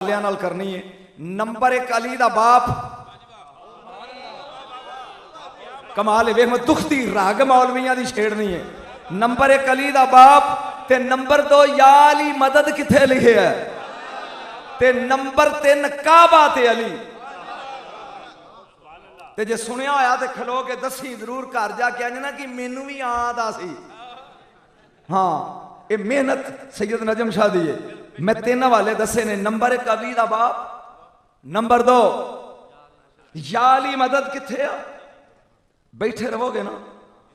नाल करनी है। नंबर एक अली दा बाप कमाल है, वेख मैं दुखती राग मौलवियां दी छेड़नी है। नंबर एक अली दा बाप ते नंबर दो या अली मदद किथे लिखे है ते नंबर तीन काबा ते अली। ते जे सुनिया होया ते खलो के दसी जरूर घर जाके आजना कि मैनू भी आदा सी। हाँ ये मेहनत सैयद नजम शाह दी है। मैं तीन हवाले दसे ने। नंबर एक अली दा बाप, नंबर दो या अली मदद किथे आ। बैठे रहोगे ना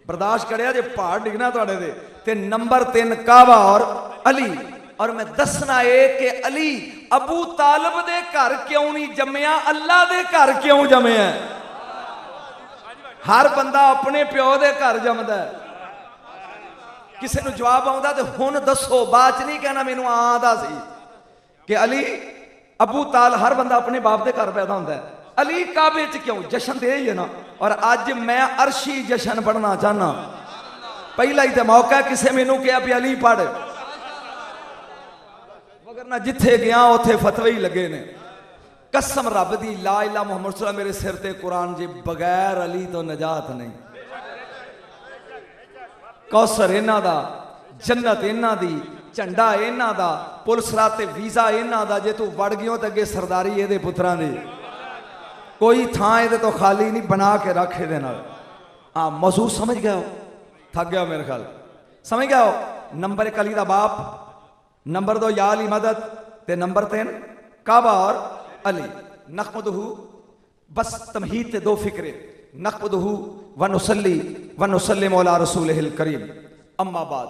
बर्दाश्त करिया जे पहाड़ डिगना तुहाडे दे। ते नंबर तीन काबा और अली। और मैं दसना है कि अली अबू तालिब दे घर क्यों नहीं जम्मिया, अल्लाह दे घर क्यों जम्मिया। हर बंदा अपने प्यो दे घर जमदा है। किसी को जवाब आउंदा ते हुण दसो, बाद च नहीं कहना मैनू आंदा सी कि अली अबू ताल। हर बंदा अपने बाप दे घर पैदा होंदा है। अली काबे च क्यों? जश्न दे ही है ना। और अज मैं अरशी जश्न पढ़ना चाहना। पहला ही तो मौका किसी मैनू कहा भी अली पढ़, वगरना जिथे गया उथे फतवे ही लगे ने। कसम रब दी ला इला मुहम्मद सल्लल्लाहु मेरे सिर ते कुरान जी, बगैर अली तो नजात नहीं। कौसर इन्हां दा, जन्नत इन्हां दी, झंडा इन्हां दा, पुलिस राते वीजा इन्हां दा। जे तू वड़ गयो तो अगे सरदारी इहदे पुत्रां दी। कोई थां इहदे तो खाली नहीं, बना के रख इहदे नाल। हाँ मौजूद समझ गए हो? थक गया मेरे ख्याल, समझ गए हो? नंबर एक अली दा बाप, नंबर दो या अली मदद, ते नंबर तीन काबा और अली। नखमदहू, बस तमहीद ते दो फिक्रे। नखमदहू व नुसल्ली व नुसल्लिम अला रसूलिहिल करीम। अम्मा बाद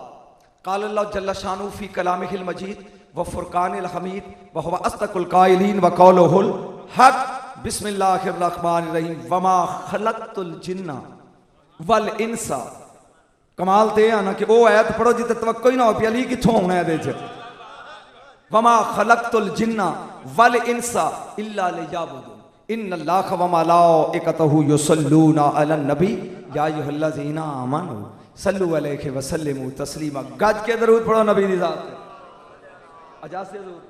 क़ाल अल्लाहु जल्ल शानु फी कलामिहिल मजीद व फुरक़ानिल हमीद व हुवा अस्दक़ुल क़ाइलीन व क़ौलुहुल हक़। बिस्मिल्लाहिर रहमानिर रहीम। वमा खलक़तुल जिन्ना वल इंसा। कमाल ते है ना कि वो आयत पढ़ो जिते तवक्को ही ना हो भी अली कित्थों आउणा इहदे च। वमा खलक़तुल जिन्ना वल इंसा इल्ला लियअबुदून इन्नल्लाह व मलाइकतहू युसल्लूना अलन नबी या अय्युहल्लज़ीना आमनू सल्लु अलैहि व सल्लिमू तस्लीमा। गज के दरूद पढ़ो नबी दी ज़ात पे। अजाज़ से ज़रूर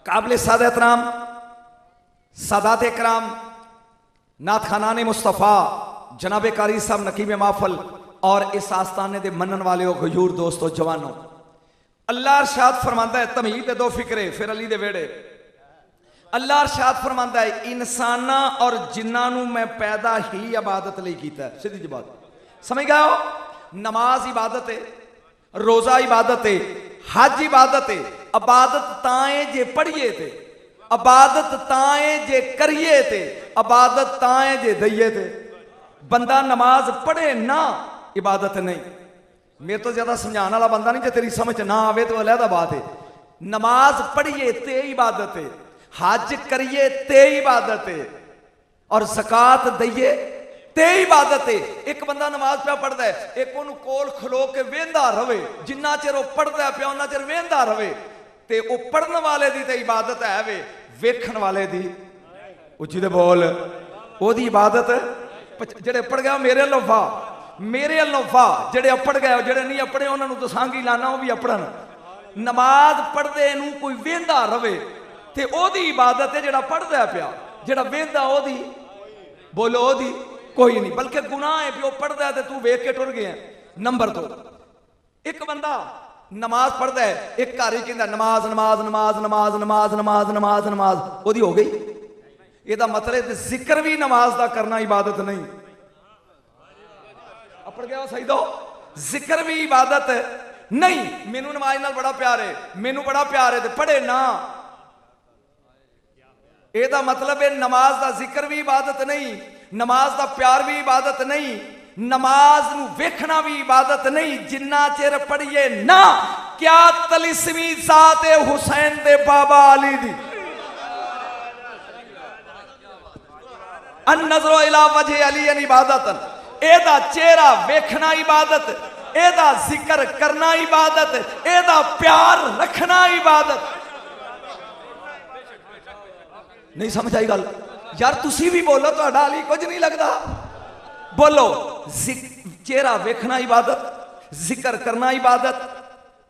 काबिल सादा एहतराम सादात इकराम नात खानाने मुस्तफ़ा जनाब कारी साहब नकीब माफल और इस आस्थाने दे मनन वाले हो गयूर दोस्तों जवानों। अल्लाह अरशाद फरमांदा है, तमहीद दे दो फिक्रे फिर अली दे वेड़े। अल्लाह अरशाद फरमांदा है इंसाना और जिन्ना नू मैं पैदा ही इबादत लई कीता है। सीधी जी बात समझ गए हो? नमाज इबादत है, रोजा इबादत है, हज इबादत है। इबादत ताए जे पढ़िए थे, इबादत ताए जे करिए थे, इबादत ताए जे दइए थे। बंदा नमाज पढ़े ना इबादत नहीं। मेरे तो ज्यादा समझाने वाला बंदा नहीं, जो तेरी समझ ना आवे तो अलहदा बात है। नमाज पढ़िए ते इबादत है, हज करिए ते इबादत है, और ज़कात दइए ते इबादत है। एक बंदा नमाज पे पढ़ता है, एक ओनू कोल खलो के वेंदा रवे, जिन्ना चिर वो पढ़ता है पिया उन्ना चिर वेंदा रवे। ते वो पढ़ने वाले दी ते इबादत है वे, वेखण वाले दी उच्ची दे बोल ओदी इबादत। जेड़े पढ़ गए मेरे अल्लों फा, मेरे अल्लों फा। जेड़े अपड़ गए, जेड़े नहीं अपड़े उन्होंने तो सांगी लाना वो भी अपड़न। नमाज पढ़दे नू कोई वेंदा रवे ते ओदी इबादत है। जेड़ा पढ़दा है पिया, जेड़ा वेंदा ओदी बोलो ओदी कोई नहीं, बल्कि गुनाह है भी वो पढ़दा है ते तू वेख के टुर गया। नंबर दो, एक बंदा नमाज पढ़ता है, एक घर ही कहता नमाज नमाज नमाज नमाज नमाज नमाज नमाज नमाज ओदी हो गई। ਇਹਦਾ मतलब जिक्र भी नमाज का करना इबादत नहीं। अपड़ गया सही दो, जिक्र भी इबादत नहीं। मैनू नमाज नाल बड़ा प्यार है, मैनू बड़ा प्यार है ते पढ़े ना, ਇਹਦਾ मतलब है नमाज का जिक्र भी इबादत नहीं, नमाज का प्यार भी इबादत नहीं, नमाज नू वेखना भी इबादत नहीं। जिन्ना चिर पढ़िए ना क्या तलिस्मी ज़ात हुसैन दे बाबा अली दी अन नज़रो इला वजह अली अन इबादतन। एदा चेहरा वेखना इबादत, एदा जिक्र करना इबादत, एदा प्यार रखना इबादत। नहीं समझ आई गल यार? तुसी भी बोलो, तो अली कुछ नहीं लगता। बोलो चेहरा वेखना इबादत, जिक्र करना इबादत,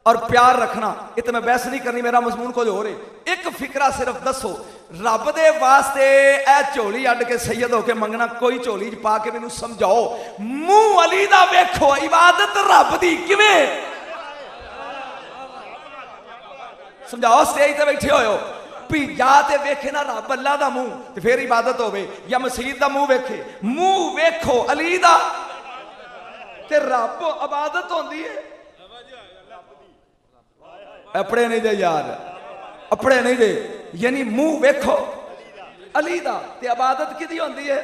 और प्यार रखना। ये तो मैं बहस नहीं करनी, मेरा मजमून कुछ हो रहे। एक फिक्रा सिर्फ दसो, रब दे वास्ते ए झोली अड के सैयद होके मंगना, कोई झोली च पा के मैनू समझाओ, मुंह अली दा वेखो, इबादत रब दी किवें? समझाओ, स्टेज ते बैठे हो भी या ते वेखे ना रब अल्लाह दा मुंह ते फिर इबादत होवे, या मसीह दा मुंह वेखे। मुंह वेखो अली दा ते रब इबादत होंदी है। अपने नहीं दे यार, अपने नहीं दे, यानी मुंह वेखो अली दा ते इबादत किदी होंदी है?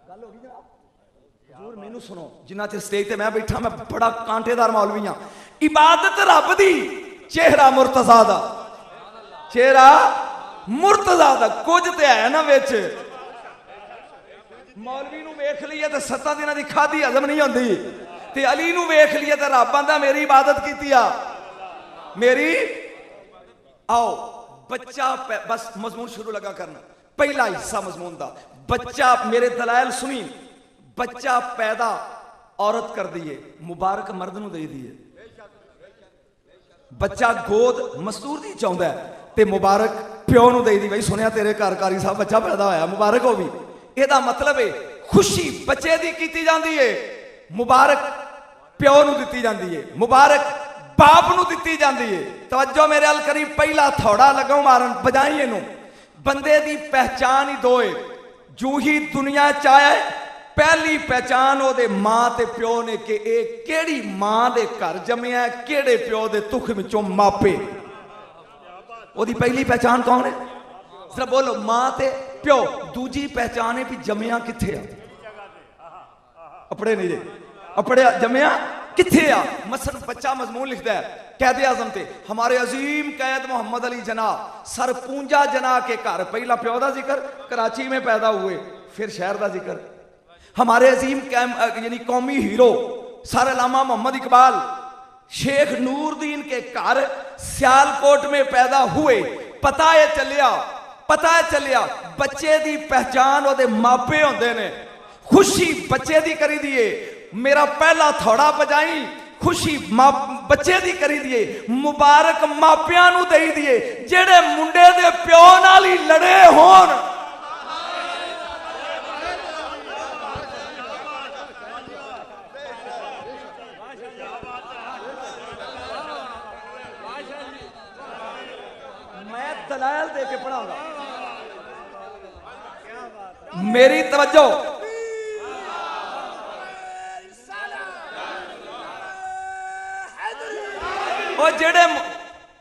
गल हो गई जनाब, हुजूर मैनू सुनो, जिन्ना चिर स्टेज ते मैं बैठा, मैं बड़ा कांटेदार मौलवी हां। इबादत रब दी, चेहरा मुर्तजा दा, चेहरा मुर्तजा दा, कुछ ते है ना विच। मौलवी नू वेख लईए ते 7 दिनां दी खाधी हजम नहीं होंदी, ते अली नू वेख लिया तो रब आंदा मेरी इबादत की आ मेरी। आओ बच्चा बस मजमून शुरू लगा करना। पहला हिस्सा मजमून दा, बच्चा, मेरे दलाइल सुनी, बच्चा पैदा औरत कर दिए, मुबारक मर्द नू दे दिए। बच्चा गोद मस्तूर दी चाहुंदा है ते मुबारक प्यो नू दे दी, भाई सुनिया तेरे घर कारी साहब बच्चा पैदा होया, मुबारक हो भी। एदा मतलब है खुशी बच्चे दी कीती जांदी है, मुबारक प्यो नू दिती जांदी है, मुबारक बाप नू दिती जांदी है। तवज्जो मेरे अल करी, पहला थोड़ा लगो मारन बजाई इनू। बंदे दी पहचान ही दो है, जू ही दुनिया चाहे पहली पहचान ओदे मां ते प्यो ने कि ए केड़ी मां दे घर जम्मिया, केड़े प्यो दे तुख विचों मापे। ओदी पहली पहचान कौन है? सिर्फ बोलो, मां ते प्यो। दूजी पहचान है भी जम्मिया किथे आ, अपने नहीं दे, अपने जम्मिया किथे आ। मसलन बच्चा मजमून लिखता है कैद आजम ते, हमारे अजीम कैद मोहम्मद अली जना सर पूंजा जना के घर, पहला प्यो का जिक्र, कराची में पैदा हुए, फिर शहर का जिक्र। हमारे अजीम यानी कौमी हीरो सर अल्लामा मोहम्मद इकबाल शेख नूरदीन के घर सियालकोट में पैदा हुए। पता है चलिया, पता है चलिया बच्चे की पहचान ओदे मापे होंदे ने। खुशी बच्चे दी करी दिए, मेरा पहला थोड़ा बजाई, खुशी बच्चे दी करी दिए, मुबारक मापियां नू दे दिए जेड़े मुंडे दे प्यो नाल ही लड़े होन। मैं दलाल दे के पढ़ाऊंगा, मेरी तवज्जो। और जेड़े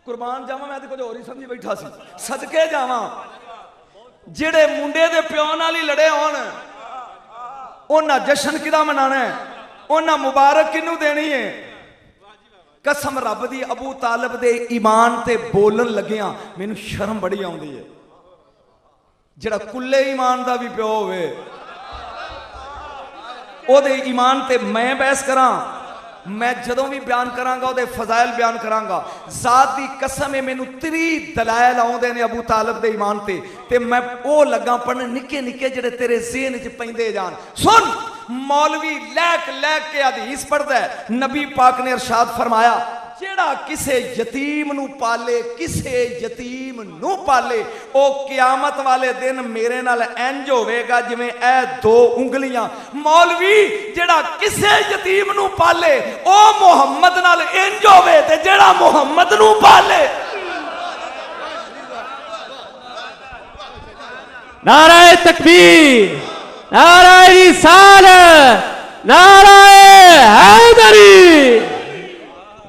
कुर्बान जावा, मैं तो कुछ होर ही समझी बैठा सी, सदके जावा, जेड़े मुंडे दे प्यो नाल ही लड़े होन, उन्हां जश्न किदा मनाना है, उन्हां मुबारक किनू देनी है? कसम रब दी, अबू तालिब दे ईमान ते बोलन लगिया मैनू शर्म बड़ी आउंदी है। जेड़ा कुल्ले ईमान दा भी प्यो होवे, ओदे ईमान ते मैं बहस करां, मैं जदों भी बयान करांगा ओदे फजाइल बयान करांगा। जात दी कसम है मैनू 3 दलाइल आउंदे ने अबू तालिब दे ईमान ते मैं ओ लगा पढ़न निक्के निक्के जेड़े तेरे ज़हन च पैंदे जान। सुन, मौलवी लैक लैक के हदीस पढ़दा है, नबी पाक ने इरशाद फरमाया, जेड़ा किसे यतीम नू पाले, किसे यतीम नू पाले, ओ क़यामत वाले दिन मेरे नाल इंज होवेगा जिवें ए 2 उंगलियां। मौलवी जेड़ा किसे यतीम नू पाले, ओ मुहम्मद नाल इंज होवे, ते जेड़ा मुहम्मद नू पाले। नाराए तकबीर, नाराए रिसालत, नाराए हैदरी।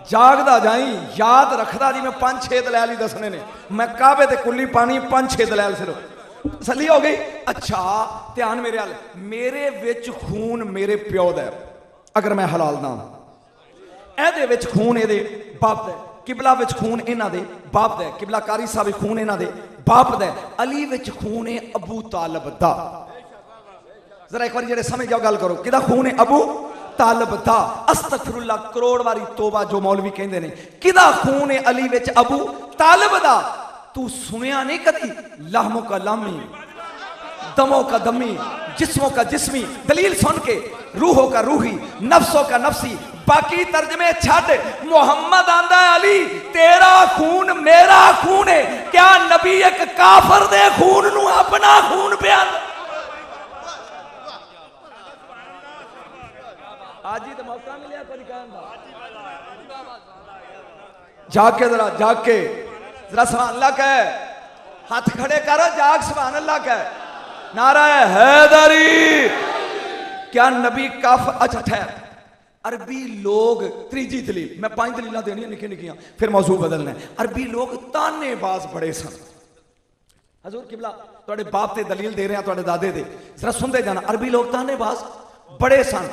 जागदा जाई, याद रखदा जी, मैं 5-6 दलैल ही दसने ने, मैं काबे ते कुल्ली पानी 5-6 दलैल सिर्फ, तसल्ली हो गई। अच्छा ध्यान मेरे हाल, मेरे विच खून मेरे प्यो दा, अगर मैं हलाल ना, एदे विच खून एदे बाप दा, किबला विच खून इन्हां दे बाप दा, किबला कारी साहब खून इन्हां दे बाप दा, अली विच खून है अबू तालिब दा। जरा एक बार जेड़े समझ जाओ गल करो, किदा खून है? अबू तालिब दा। अस्तगफिरुल्लाह, करोड़ वारी तौबा जो मौलवी कहंदे ने। किदा खून है अली विच? अबू तालिब दा। तू सुनिया नहीं कदी? लाहमो का लामी, दमो का दमी, जिस्मों का जिस्मी, दलील सुन के रूहों का रूही, नफ्सों का नफ्सी, बाकी तर्जमे छड़। मोहम्मद आंदा अली तेरा खून मेरा खून है, क्या नबी एक काफर दे खून नू अपना खून बयान। आज ही तो मौका मिले कोई कहन दा, जाके जरा जाके जरा सुभान अल्लाह कह, हाथ खड़े करो, जाग सुभान अल्लाह कह, नारा हैदरी। क्या नबी काफर? अच्छा ठहर, अरबी लोग त्रीजी दलील, मैं 5 दलील देनी निकी निकियां फिर मौजू बदलना है। अरबी लोग तानेबाज बड़े सन। हजूर किबला तुहाडे बाप ते दलील दे रहे हैं, तुहाडे दादे दे, जरा सुनते जाना। अरबी लोग तानेबाज बड़े सन।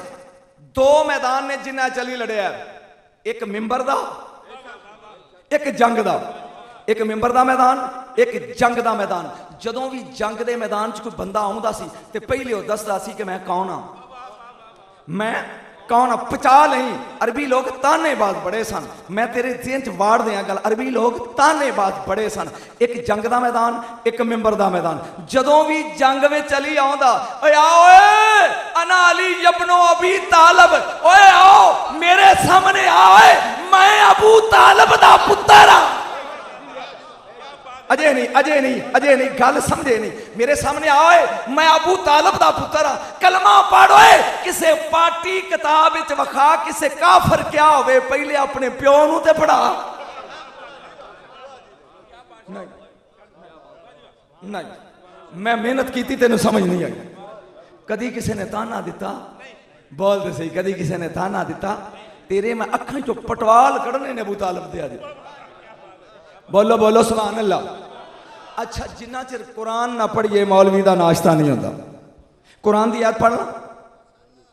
2 मैदान ने जिन्ना चली लड़िया, एक मिंबर दा, एक जंग दा। एक मिंबर दा मैदान, एक जंग दा मैदान। जदों भी जंग दे मैदान च कोई बंदा आउंदा सी ते पहले वो दसदा सी कि मैं कौन हां, मैं कौन हां, पचा नहीं। अरबी लोग तानेबाज बड़े सन। मैं तेरे जेहन च वाड़ दियां गल, अरबी लोग तानेबाज बड़े सन। एक जंग दा मैदान, एक मिंबर दा मैदान। जदों भी जंग में चली आउंदा, ओए आओ अना अली इब्नो अबी तालब, ओए आओ मेरे सामने आओ, मैं अबू तालब दा पुत्तर हां। अजय नहीं, अजय नहीं, अजय नहीं, गल समझे नहीं। मेरे सामने आओ, मैं अबू तालब दा पुत्र हां। कलमा पढ़ो, किसे पार्टी किताब विच वखा, किसे काफर क्या होवे पहले अपने प्यो नूं ते पढ़ा। नहीं नहीं, मैं मेहनत की तेन समझ नहीं आई। कदी किसी ने ताना दिता, बोल दे सही, कदी किसी ने ताना दिता तेरे मैं अखां चो पटवाल कढ़ने ने अबू तालब दे। आज बोलो बोलो सुभान अल्लाह। अच्छा, जिन्ना चिर कुरान ना पढ़िए मौलवी दा नाश्ता नहीं होता। कुरान दी आयत पढ़ना,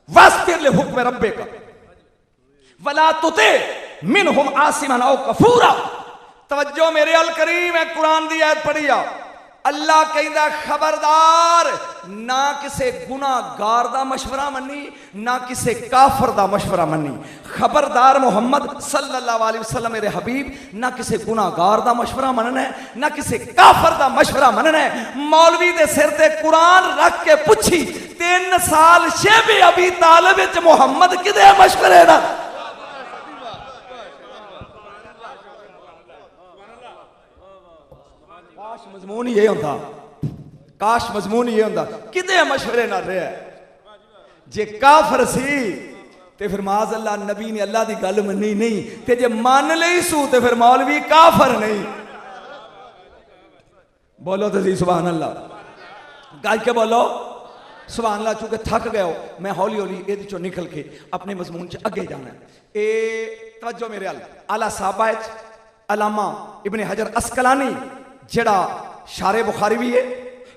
वास्तिर ले हुक्म रब्बे का वला तुते मिनहुम आसिमन औ कफूरा। तवज्जो मेरे अल करीम है, कुरान दी आयत पढ़िया। अल्लाह कहंदा खबरदार, ना किसे गुनाहगार दा मशवरा मन्नी, ना किसे काफर दा मशवरा मन्नी। खबरदार मोहम्मद सल्लल्लाहु अलैहि वसल्लम मेरे हबीब, ना किसे गुनाहगार दा मशवरा मनना है, ना किसे काफर दा मशवरा मनना है। मौलवी दे सिर ते कुरान रख के पुछी, 3 साल शेबे अबी तालिब विच मोहम्मद किदे मशवरे ना। काश मजमून ये होंदा, काश मजमून ये होंदा, किदे मशवरे ना रहा। जे काफर सी ते फिर माज अल्लाह नबी ने अल्लाह की गल मनी नहीं, ते जे मान लई सू ते फिर मौलवी काफर नहीं। बोलो तो जी सुभान अल्लाह, गज के बोलो सुभान अल्लाह। चूंकि थक गए हो, मैं हौली हौली ये चो निकल के अपने मजमून च अगे जाना है। ए तवज्जो मेरे अल आला साहबा अलामा इब्ने हजर अस्कलानी जेड़ा शारे बुखारी भी है,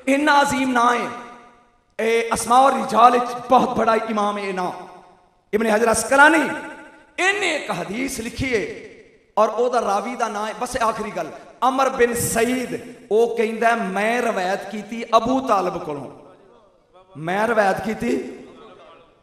इन्ना अजीम ना है। ए अस्मा और रिजाल बहुत बड़ा इमाम है ना, इब्ने हजर अस्कलानी। इन्हें एक हदीस लिखी है और ओदा रावी दा नाम है, बस आखिरी गल, अमर बिन सईद। वो कहंदा मैं रवायत की अबू तालिब कोलों, मैं रवायत की,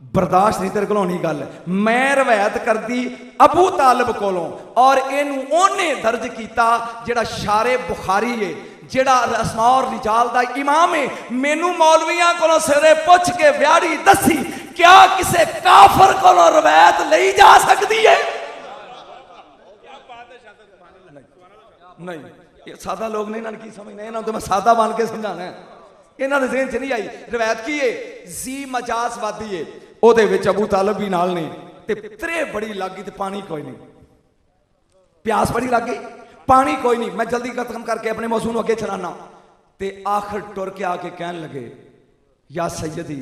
बर्दाश्त नहीं तेरे को होनी गल, मैं रवायत कर दी अबू तालिब कोलों। और इनू ओने दर्ज किया जेड़ा शारे बुखारी है, जेड़ा अस्मा और रिजाल दा इमाम है। मैनू मौलवियां कोलों सिरे पुछ के व्याड़ी दसी, क्या किसे काफर कोलों रवायत लई जा सकती है? नहीं, ये सादा लोग नहीं, इन्होंने की समझना, इन्होंने तो मैं सादा बन के समझाना है। इन्होंने ज़हन च नहीं आई। रवायत की है जी मजाज वादी है, ओदे विच अबू तालिब भी नाल नहीं, ते त्रे बड़ी लग गई ते पानी कोई नहीं, प्यास बड़ी लग गई, पानी कोई नहीं। मैं जल्दी खत्म करके अपने मौजू अगे चलाना। ते आखिर टुर के आके कहन लगे, या सैयदी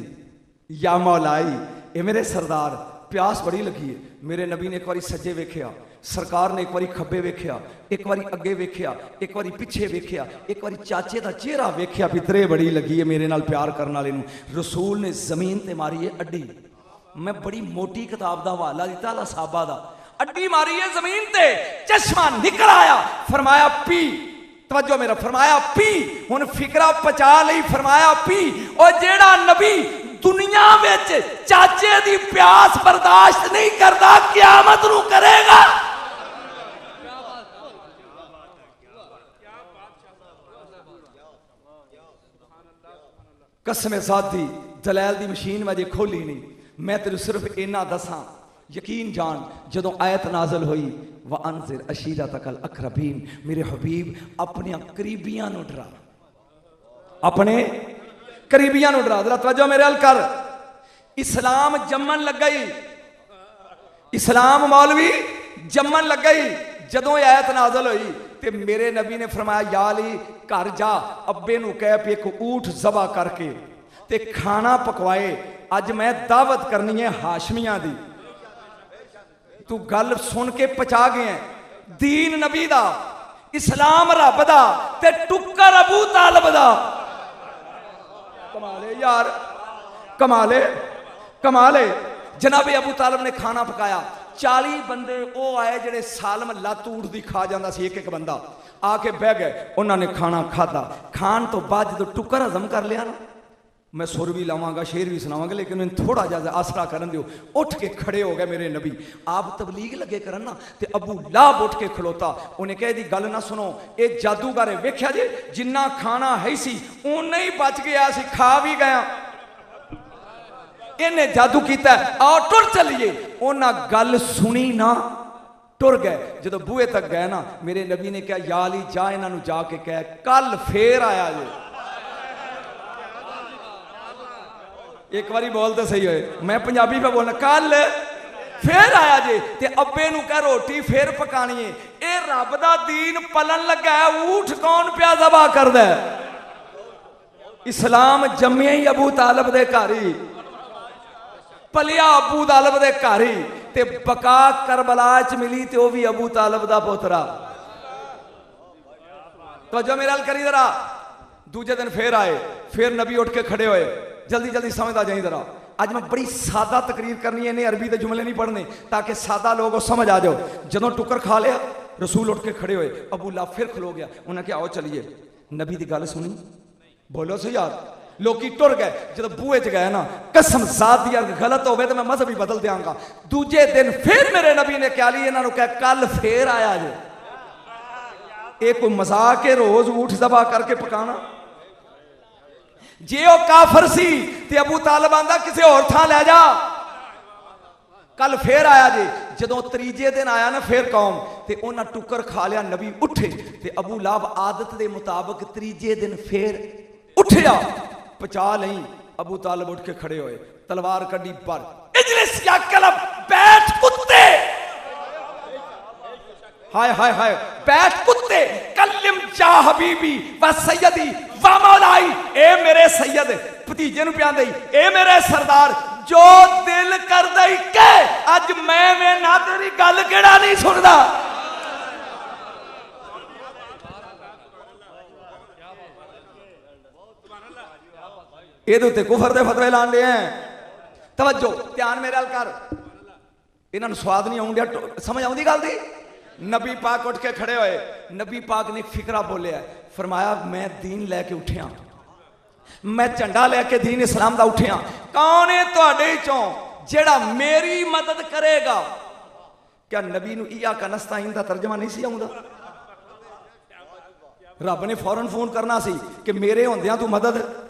या मौलाई, ये मेरे सरदार, प्यास बड़ी लगी है। मेरे नबी ने एक बारी सज्जे वेख्या, सरकार ने एक बारी खब्बे वेख्या, एक बारी अगे वेख्या, एक बारी पिछे वेख्या, एक बारी चाचे का चेहरा वेख्या, पितरे बड़ी लगी है मेरे नाल प्यार करने वाले नूं। रसूल ने जमीन ते मारी है अड्डी। मैं बड़ी मोटी किताब का हवाला दिता अला साहबा दा, अड्डी मारी है जमीन ते, चश्मा निकल आया, फरमाया पी। तवज्जो मेरा, फरमाया पी। हुन फिकरा पचा लई, फरमाया पी। और जेड़ा नबी दुनिया में चाचे दी प्यास बर्दाश्त नहीं करता, क़यामत नूं करेगा। कसम साथी दलैल दी मशीन मैं जे खोली नहीं, मैं तेरे सिर्फ इन्ना दसा, यकीन जान जदों आयत नाजल हुई व अनज़िर अशीरतकल अक़रबीन, मेरे हबीब अपने करीबियां नूं डरा, अपने करीबियां नूं डरा। जरा तवज्जो मेरे अल कर। इस्लाम जम्मन लग गई, इस्लाम मौलवी जम्मन लग गई। जदों आयत नाजल हुई ते मेरे नबी ने फरमाया या अली घर जा, अब्बे नूं कह पे एक ऊठ ज़बा करके ते खाना पकवाए, अज मैं दावत करनी है हाशमियां दी। तू गल सुन के पचा गया, दीन नबी दा, इस्लाम रब दा ते टुक्कर अबू तालिब दा। कमाले यार, कमाले कमाले। जनाबे अबू तालिब ने खाना पकाया, 40 बंदे वो आए जेडे सालम लत ऊट दी खा जाता सी, एक एक बंदा आके बह गए, उन्होंने खाना खादा। खान तो बाद जो टुक्कर हजम कर लिया ना, मैं सुर भी लावांगा शेर भी सुनावांगा, लेकिन मैंने थोड़ा जा आसरा करन दियो। उठ के खड़े हो गए मेरे नबी, आप तबलीग लगे करन ना, ते अबू लाब उठ के खलोता, उन्हें कह दी गल ना सुनो, ये जादूगर है, वेख्या जी जिन्ना खाना है सी उन्ना ही बच गया सी, खा भी गया, इन्हें जादू किया, आओ टुर चलिए। उन्हें गल सुनी ना, टुर गए। जो बूहे तक गए ना, मेरे नबी ने कहा या अली जा इन्हों जाके कह कल फेर आया जे। एक बारी बोलते सही होए, मैं पंजाबी पे बोलना, कल फिर आया जे ते अब्बे नूं कह रोटी फिर पकानी है। ये रब दा दीन पलन लगा है, ऊठ कौन प्या ज़बा करदा है? इस्लाम जम्मिया ही अबू तालिब दे घर ही, पलिया अबू तालिब दे घर ही, ते बका करबला च मिली ते वह भी अबू तालिब दा पोतरा। तो जो मेरा करी जरा, दूजे दिन फिर आए, फिर नबी उठ के खड़े होए, जल्दी जल्दी समझ आ जाए जरा। आज मैं बड़ी सादा तकरीर करनी है, इन्हें अरबी के जुमले नहीं पढ़ने ताकि सादा लोगों समझ आ जाओ। जदों टुकर खा लिया, रसूल उठ के खड़े होए, अबू ला फिर खलो गया, उन्हें कहा आओ चलिए। नबी की गल सुनी, बोलो सही यार, लोग टुर गए। जो बूहे च गए ना, कसम जात दी गलत हो तो मैं मजहब ही बदल देंगा। दूजे दिन फिर मेरे नबी ने क्या ली, इन्होंने कहा कल फिर आया जे। एक कोई मजाक है रोज ऊठ ज़बा करके पकाना? जे वो काफर सी ते अबू तालिब आंदा किसी होर थां लै जा, कल फिर आया जे। जदों तीजे दिन आया ना फिर कौम, ते उन्हें टुकर खा लिया, नबी उठे ते अबू लाब आदत के मुताबिक तीजे दिन फिर उठिया, पचा नहीं। अबू तालिब उठ के खड़े होए, तलवार कड़ी पर, इजलिस या कलब, बैठ कुत्ते, हाय हाय हाय बैठ कुत्ते, कल्लिम जा हबीबी व सैयदी व मौलाई, ए मेरे सैयद, भतीजे नूं प्यां दई, ए मेरे सरदार, जो दिल कर दई के अज मैं ना तेरी गल केड़ा नहीं सुनदा। ये कुफर दे फतवे लान ले हैं। तवज्जो ध्यान मेरे अल कर, इन्होंने स्वाद नहीं आउंदिया, समझ आउंदी गल दी? नबी पाक उठ के खड़े होए, नबी पाक ने फिक्रा बोलिया, फरमाया मैं दीन लैके उठिया, मैं झंडा लैके दीन इस्लाम दा उठिया। कौन है तुहाडे चों जेड़ा मेरी मदद करेगा? क्या नबी नूं इया का नस्ताइन दा तर्जमा नहीं सी आउंदा? रब ने फौरन फोन करना सी कि मेरे होंदियां तू मदद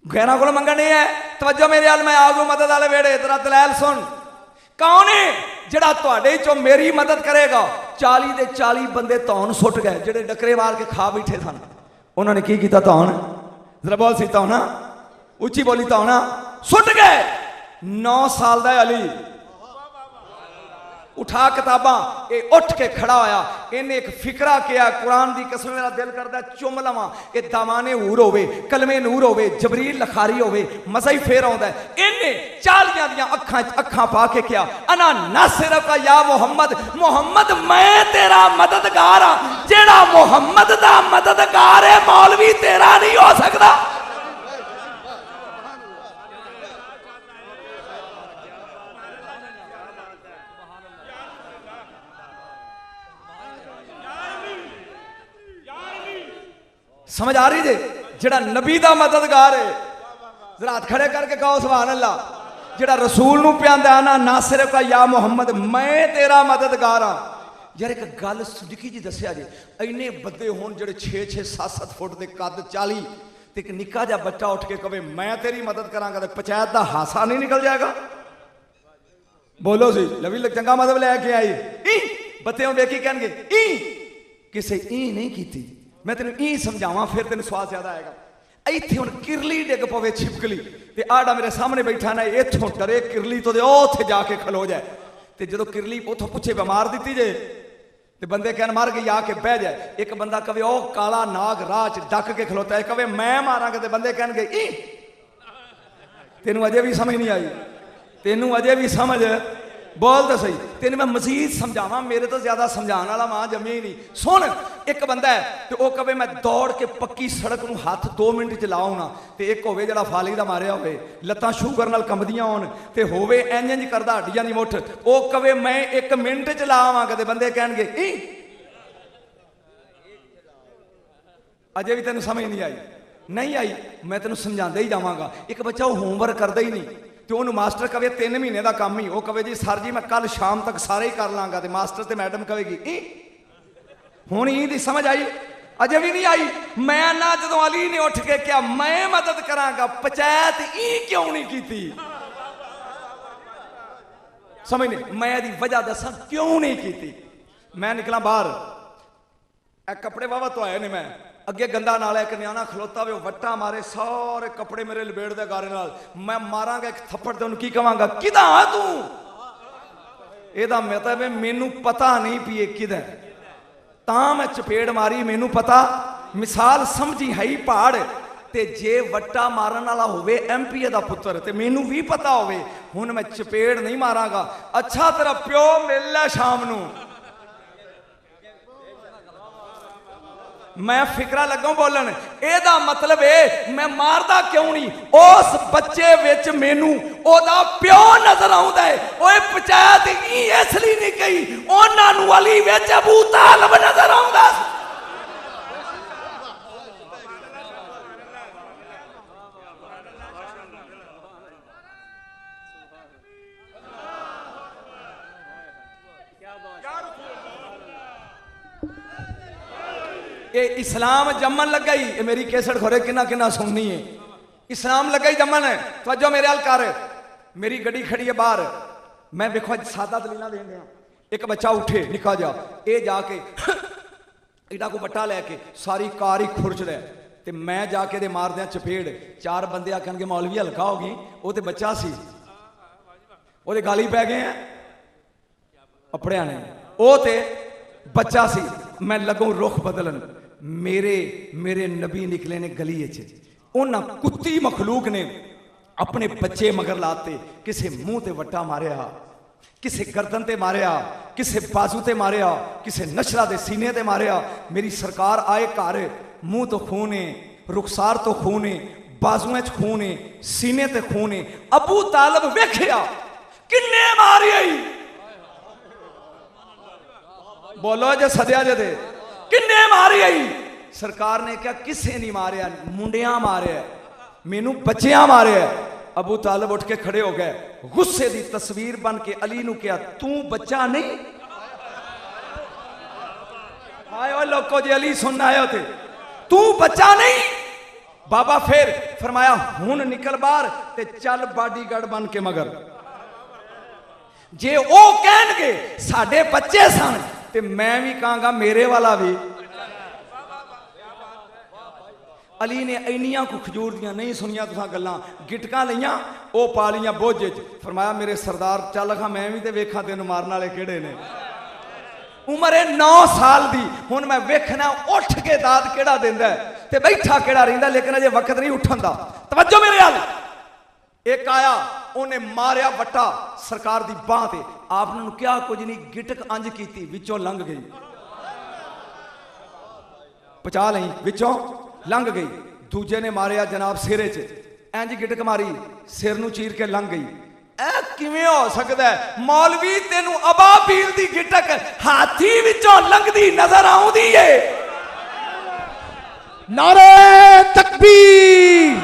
गैरां कोल मंगनी है। तवज्जो मेरे अल, मैं आ गया मदद वाले वेड़े, तेरा दलैल सुन। कौन है जेड़ा तुहाडे चों मेरी मदद करेगा? 40 दे 40 बंदे धौन सुट गए, जेड़े डकरे मार के खा बैठे सन। उन्होंने की किया? धौन, जरा बोल सी धौना, उच्ची बोली धौना, सुट गए। 9 साल दा अली उठा किताबा, ये उठ के खड़ा होया, इन्हें एक फिक्रा किया, कुरान की कसम मेरा दिल करता चुम लवा, ये दामाने हूर होवे, कलमे नूर होवे, जबरील लखारी होवे, मजा ही फेर आउंदा है। इन्हें 40 दियां अखां अखां पा के किया, अना नासिर का या मुहम्मद, मुहम्मद मैं तेरा मददगार हाँ, जेड़ा मुहम्मद दा मददगार है मौलवी तेरा नहीं हो सकता। समझ आ रही जे? जेड़ा नबी दा मददगार है, जरा हाथ खड़े करके कहो सुभान अल्लाह। जेड़ा रसूल नूं प्यांदा आना नासिर का या मुहम्मद, मैं तेरा मददगार हाँ। यार एक गल सुजकी जी दसिया जे, इन्ने बंदे होण जेड़े 6-6 7-7 फुट दे कद, 40 ਤੇ ਇੱਕ ਨਿੱਕਾ ਜਿਹਾ ਬੱਚਾ ਉੱਠ ਕੇ ਕਵੇ ਮੈਂ ਤੇਰੀ ਮਦਦ ਕਰਾਂਗਾ, ਤੇ ਪੰਚਾਇਤ ਦਾ ਹਾਸਾ ਨਹੀਂ ਨਿਕਲ ਜਾਏਗਾ। ਬੋਲੋ ਸੀ ਲਵੀ ਚੰਗਾ ਮਤਲਬ ਲੈ ਕੇ ਆਈ ਬੱਤਿਆਂ ਵੇਖੀ ਕਹਿਣਗੇ ਕਿਸੇ ਨਹੀਂ ਕੀਤੀ। ਮੈਂ ਤੈਨੂੰ ਸਮਝਾਵਾਂ ਫਿਰ ਤੈਨੂੰ ਸਵਾਦ ਜ਼ਿਆਦਾ ਆਏਗਾ। ਇੱਥੇ ਹੁਣ ਕਿਰਲੀ ਡਿੱਗ ਪਵੇ ਛਿਪਕਲੀ, ਤੇ ਆੜਾ ਮੇਰੇ ਸਾਹਮਣੇ ਬੈਠਾ ਨਾ ਇੱਥੋਂ ਡਰੇ ਕਿਰਲੀ ਤੋਂ, ਉਹ ਉੱਥੇ ਜਾ ਕੇ ਖਲੋ ਜਾਏ। ਤੇ ਜਦੋਂ ਕਿਰਲੀ ਉੱਥੋਂ ਪੁੱਛੇ ਬਿਮਾਰ ਦਿੱਤੀ ਜੇ ਤੇ ਬੰਦੇ ਕਹਿਣ ਮਰ ਗਈ, ਆ ਕੇ ਬਹਿ ਜਾਏ। ਇੱਕ ਬੰਦਾ ਕਵੇ ਉਹ ਕਾਲਾ ਨਾਗ ਰਾਹ ਚ ਡੱਕ ਕੇ ਖਲੋਤਾ ਹੈ, ਕਵੇ ਮੈਂ ਮਾਰਾਂਗਾ, ਤੇ ਬੰਦੇ ਕਹਿਣਗੇ ਤੈਨੂੰ ਅਜੇ ਵੀ ਸਮਝ ਨਹੀਂ ਆਈ, ਤੈਨੂੰ ਅਜੇ ਵੀ ਸਮਝ ਬੋਲ ਤਾਂ ਸਹੀ। ਤੈਨੂੰ ਮੈਂ ਮਜ਼ੀਦ ਸਮਝਾਵਾਂ, ਮੇਰੇ ਤੋਂ ਜ਼ਿਆਦਾ ਸਮਝਾਉਣ ਵਾਲਾ ਮਾਂ ਜੰਮਿਆ ਹੀ ਨਹੀਂ। ਸੁਣ, ਇੱਕ ਬੰਦਾ ਹੈ ਤੇ ਉਹ ਕਵੇ ਮੈਂ ਦੌੜ ਕੇ ਪੱਕੀ ਸੜਕ ਨੂੰ ਹੱਥ 2 ਮਿੰਟ ਚ ਲਾਉਣਾ, ਤੇ ਇੱਕ ਹੋਵੇ ਜਿਹੜਾ ਫਾਲੀ ਦਾ ਮਾਰਿਆ ਹੋਵੇ, ਲੱਤਾਂ ਸ਼ੂਗਰ ਨਾਲ ਕੰਬਦੀਆਂ ਹੋਣ, ਤੇ ਹੋਵੇ ਇੰਜ ਕਰਦਾ ਹੱਡੀਆਂ ਦੀ ਮੁੱਠ, ਉਹ ਕਵੇ ਮੈਂ 1 ਮਿੰਟ ਚ ਲਾਵਾਂਗਾ, ਤੇ ਬੰਦੇ ਕਹਿਣਗੇ ਅਜੇ ਵੀ ਤੈਨੂੰ ਸਮਝ ਨਹੀਂ ਆਈ। ਨਹੀਂ ਆਈ, ਮੈਂ ਤੈਨੂੰ ਸਮਝਾਉਂਦਾ ਹੀ ਜਾਵਾਂਗਾ। ਇੱਕ ਬੱਚਾ ਉਹ ਹੋਮਵਰਕ ਕਰਦਾ ਹੀ ਨਹੀਂ, ਤੇ ਉਹਨੂੰ ਮਾਸਟਰ ਕਵੇ 3 ਮਹੀਨੇ ਦਾ ਕੰਮ ਹੀ, ਉਹ ਕਵੇ ਜੀ ਸਰ ਜੀ ਮੈਂ ਕੱਲ ਸ਼ਾਮ ਤੱਕ ਸਾਰੇ ਹੀ ਕਰ ਲਾਂਗਾ, ਤੇ ਮਾਸਟਰ ਤੇ ਮੈਡਮ ਕਵੇਗੀ ਹੁਣ ਦੀ ਸਮਝ ਆਈ? ਅਜੇ ਵੀ ਨਹੀਂ ਆਈ। ਮੈਂ ਨਾ ਜਦੋਂ ਅਲੀ ਨੇ ਉੱਠ ਕੇ ਕਿਹਾ ਮੈਂ ਮਦਦ ਕਰਾਂਗਾ, ਪੰਚਾਇਤ ਕਿਉਂ ਨਹੀਂ ਕੀਤੀ? ਸਮਝ ਨਹੀਂ, ਮੈਂ ਇਹਦੀ ਵਜ੍ਹਾ ਦੱਸਾਂ ਕਿਉਂ ਨਹੀਂ ਕੀਤੀ। ਮੈਂ ਨਿਕਲਾ ਬਾਹਰ, ਇਹ ਕੱਪੜੇ ਵਾਵਾ ਧੋਏ ਨੇ, ਮੈਂ ਅੱਗੇ ਗੰਦਾ ਨਾਲਾ ਇੱਕ ਨਿਆਣਾ ਖਲੋਤਾ ਵੇ, ਉਹ ਵੱਟਾ ਮਾਰੇ, ਸਾਰੇ ਕੱਪੜੇ ਮੇਰੇ ਲਪੇੜਦੇ ਗਾਰੇ ਨਾਲ। ਮੈਂ ਮਾਰਾਂਗਾ ਇੱਕ ਥੱਪੜ ਤੇ ਉਹਨੂੰ ਕੀ ਕਵਾਂਗਾ, ਕਿਹਦਾ ਆ ਤੂੰ? ਇਹਦਾ ਮਤਲਬ ਹੈ ਮੈਨੂੰ ਪਤਾ ਨਹੀਂ ਪੀਏ ਕਿਹਦਾ, ਤਾਂ ਮੈਂ ਚਪੇੜ ਮਾਰੀ, ਮੈਨੂੰ ਪਤਾ। ਮਿਸਾਲ ਸਮਝੀ ਹੈ ਹੀ ਪਹਾੜ, ਤੇ ਜੇ ਵੱਟਾ ਮਾਰਨ ਵਾਲਾ ਹੋਵੇ MP ਦਾ ਪੁੱਤਰ, ਤੇ ਮੈਨੂੰ ਵੀ ਪਤਾ ਹੋਵੇ, ਹੁਣ ਮੈਂ ਚਪੇੜ ਨਹੀਂ ਮਾਰਾਂਗਾ। ਅੱਛਾ ਤੇਰਾ ਪਿਓ ਮਿਲ ਲੈ ਸ਼ਾਮ ਨੂੰ, ਮੈਂ ਫਿਕਰਾ ਲੱਗਾ ਬੋਲਣ। ਇਹਦਾ ਮਤਲਬ ਏ ਮੈਂ ਮਾਰਦਾ ਕਿਉਂ ਨਹੀਂ, ਉਸ ਬੱਚੇ ਵਿੱਚ ਮੈਨੂੰ ਉਹਦਾ ਪਿਓ ਨਜ਼ਰ ਆਉਂਦਾ ਹੈ। ਓਏ ਪੰਚਾਇਤ ਇਸ ਲਈ ਨਹੀਂ ਕਹੀ, ਉਹਨਾਂ ਨੂੰ ਅਲੀ ਵਿੱਚ ਅਬੂ ਤਾਲਬ ਨਜ਼ਰ ਆਉਂਦਾ। ये इस्लाम जमन लग गई, ये मेरी कैसेट खोरे किना सुननी है। इस्लाम लग गई जमन है, तो मेरे हाल कर, मेरी गड्डी खड़ी है बाहर, मैं देखो सादा दलील दें दिया। एक बच्चा उठे निका जा, ये जाके एडा को बट्टा लैके सारी कार ही खुरच दे, ते मैं जाके दे मार दिया चपेड़। 4 बंदे आखणगे मौलवी हल्का हो गई, वो तो बच्चा सी, वो गाली पै गए हैं अपड़िया ने, वो तो बच्चा सी। मैं लगूं रुख बदलन, मेरे नबी निकले ने गली च, उन्हां कुत्ती मखलूक ने अपने बच्चे मगर लाते, किसे मुंह ते वट्टा मारिया, किसे गर्दन ते मारिया, किसे बाजू ते मारिया, किसे नशरा दे सीने ते मारिया। मेरी सरकार आए घर, मुंह तो खून है, रुखसार तो खून है, बाजुएं च खून है, सीने ते खून है। अबू तालब वेखिया किन्ने मारिया, बोलो जे सद्या जे दे किन्ने मारी आई। सरकार ने क्या किसे नहीं मारिया, मुंडिया मारे, मैनू बच्चियां मारे। अबू तालिब उठ के खड़े हो गए, गुस्से दी तस्वीर बन के अली नू क्या तू बच्चा नहीं? आयो लोगों जी अली सुनना आए थे, तू बच्चा नहीं? बाबा फिर फरमाया हुन निकल बाहर ते चल बॉडीगार्ड बन के मगर। जे वो कहणगे साडे बच्चे सन ते मैं भी कहांगा मेरे वाला भी। अली ने इनिया को खजूर दियां नहीं सुनिया तुसां गल्लां, गिटकां लईयां ओ पा लियां बोझ च। फरमाया मेरे सरदार चल खा मैं भी ते वेखां तेनू मारन वाले किहड़े ने। उम्र है 9 साल दी, हुण मैं वेखना उठ के दाद किहड़ा दिंदा ते बैठा किहड़ा रहिंदा, लेकिन अजे वक्त नहीं उठन दा। तवज्जो मेरे हाल। एक आया उन्हें मारिया वट्टा सरकार दी बांह ते, आपने क्या कुछ नहीं, गिटक अंज कीती विचों लंघ गई, पचा लई विचों लंघ गई। दूजे ने मारिया जनाब सिरे च, इंज गिटक मारी सिर नूं चीर के लंघ गई। ऐ किवें हो सकदा है? मौलवी तेनू अबाबील दी गिटक हाथी विचों लंघदी नजर आउंदी है। नारे तकबीर,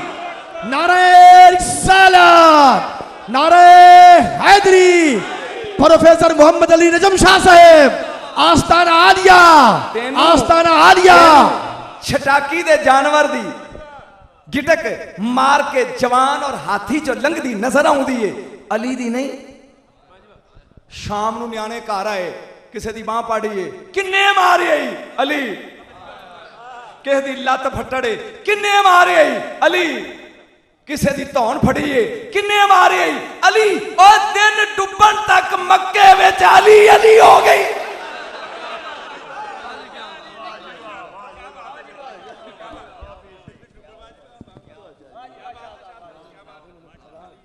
नारे रिसालत, नारे हैदरी। प्रोफेसर मोहम्मद अली नजम शाह साहब, आस्ताना आलिया, आस्ताना आलिया। छटाकी दे जानवर दी गिटक मार के जवान और हाथी जो लंघदी नजर आउंदी है अली दी नहीं। शाम नूं न्याणे घर आए किसी दी बांह पाड़ी किन्ने मारे आई अली, किसी दी लत्त फटड़े किन्ने मारे आई अली, किसी दी धौन फड़ी है किन्ने मारे आई अली। और दिन डुबन तक मक्के विच अली अली हो गई।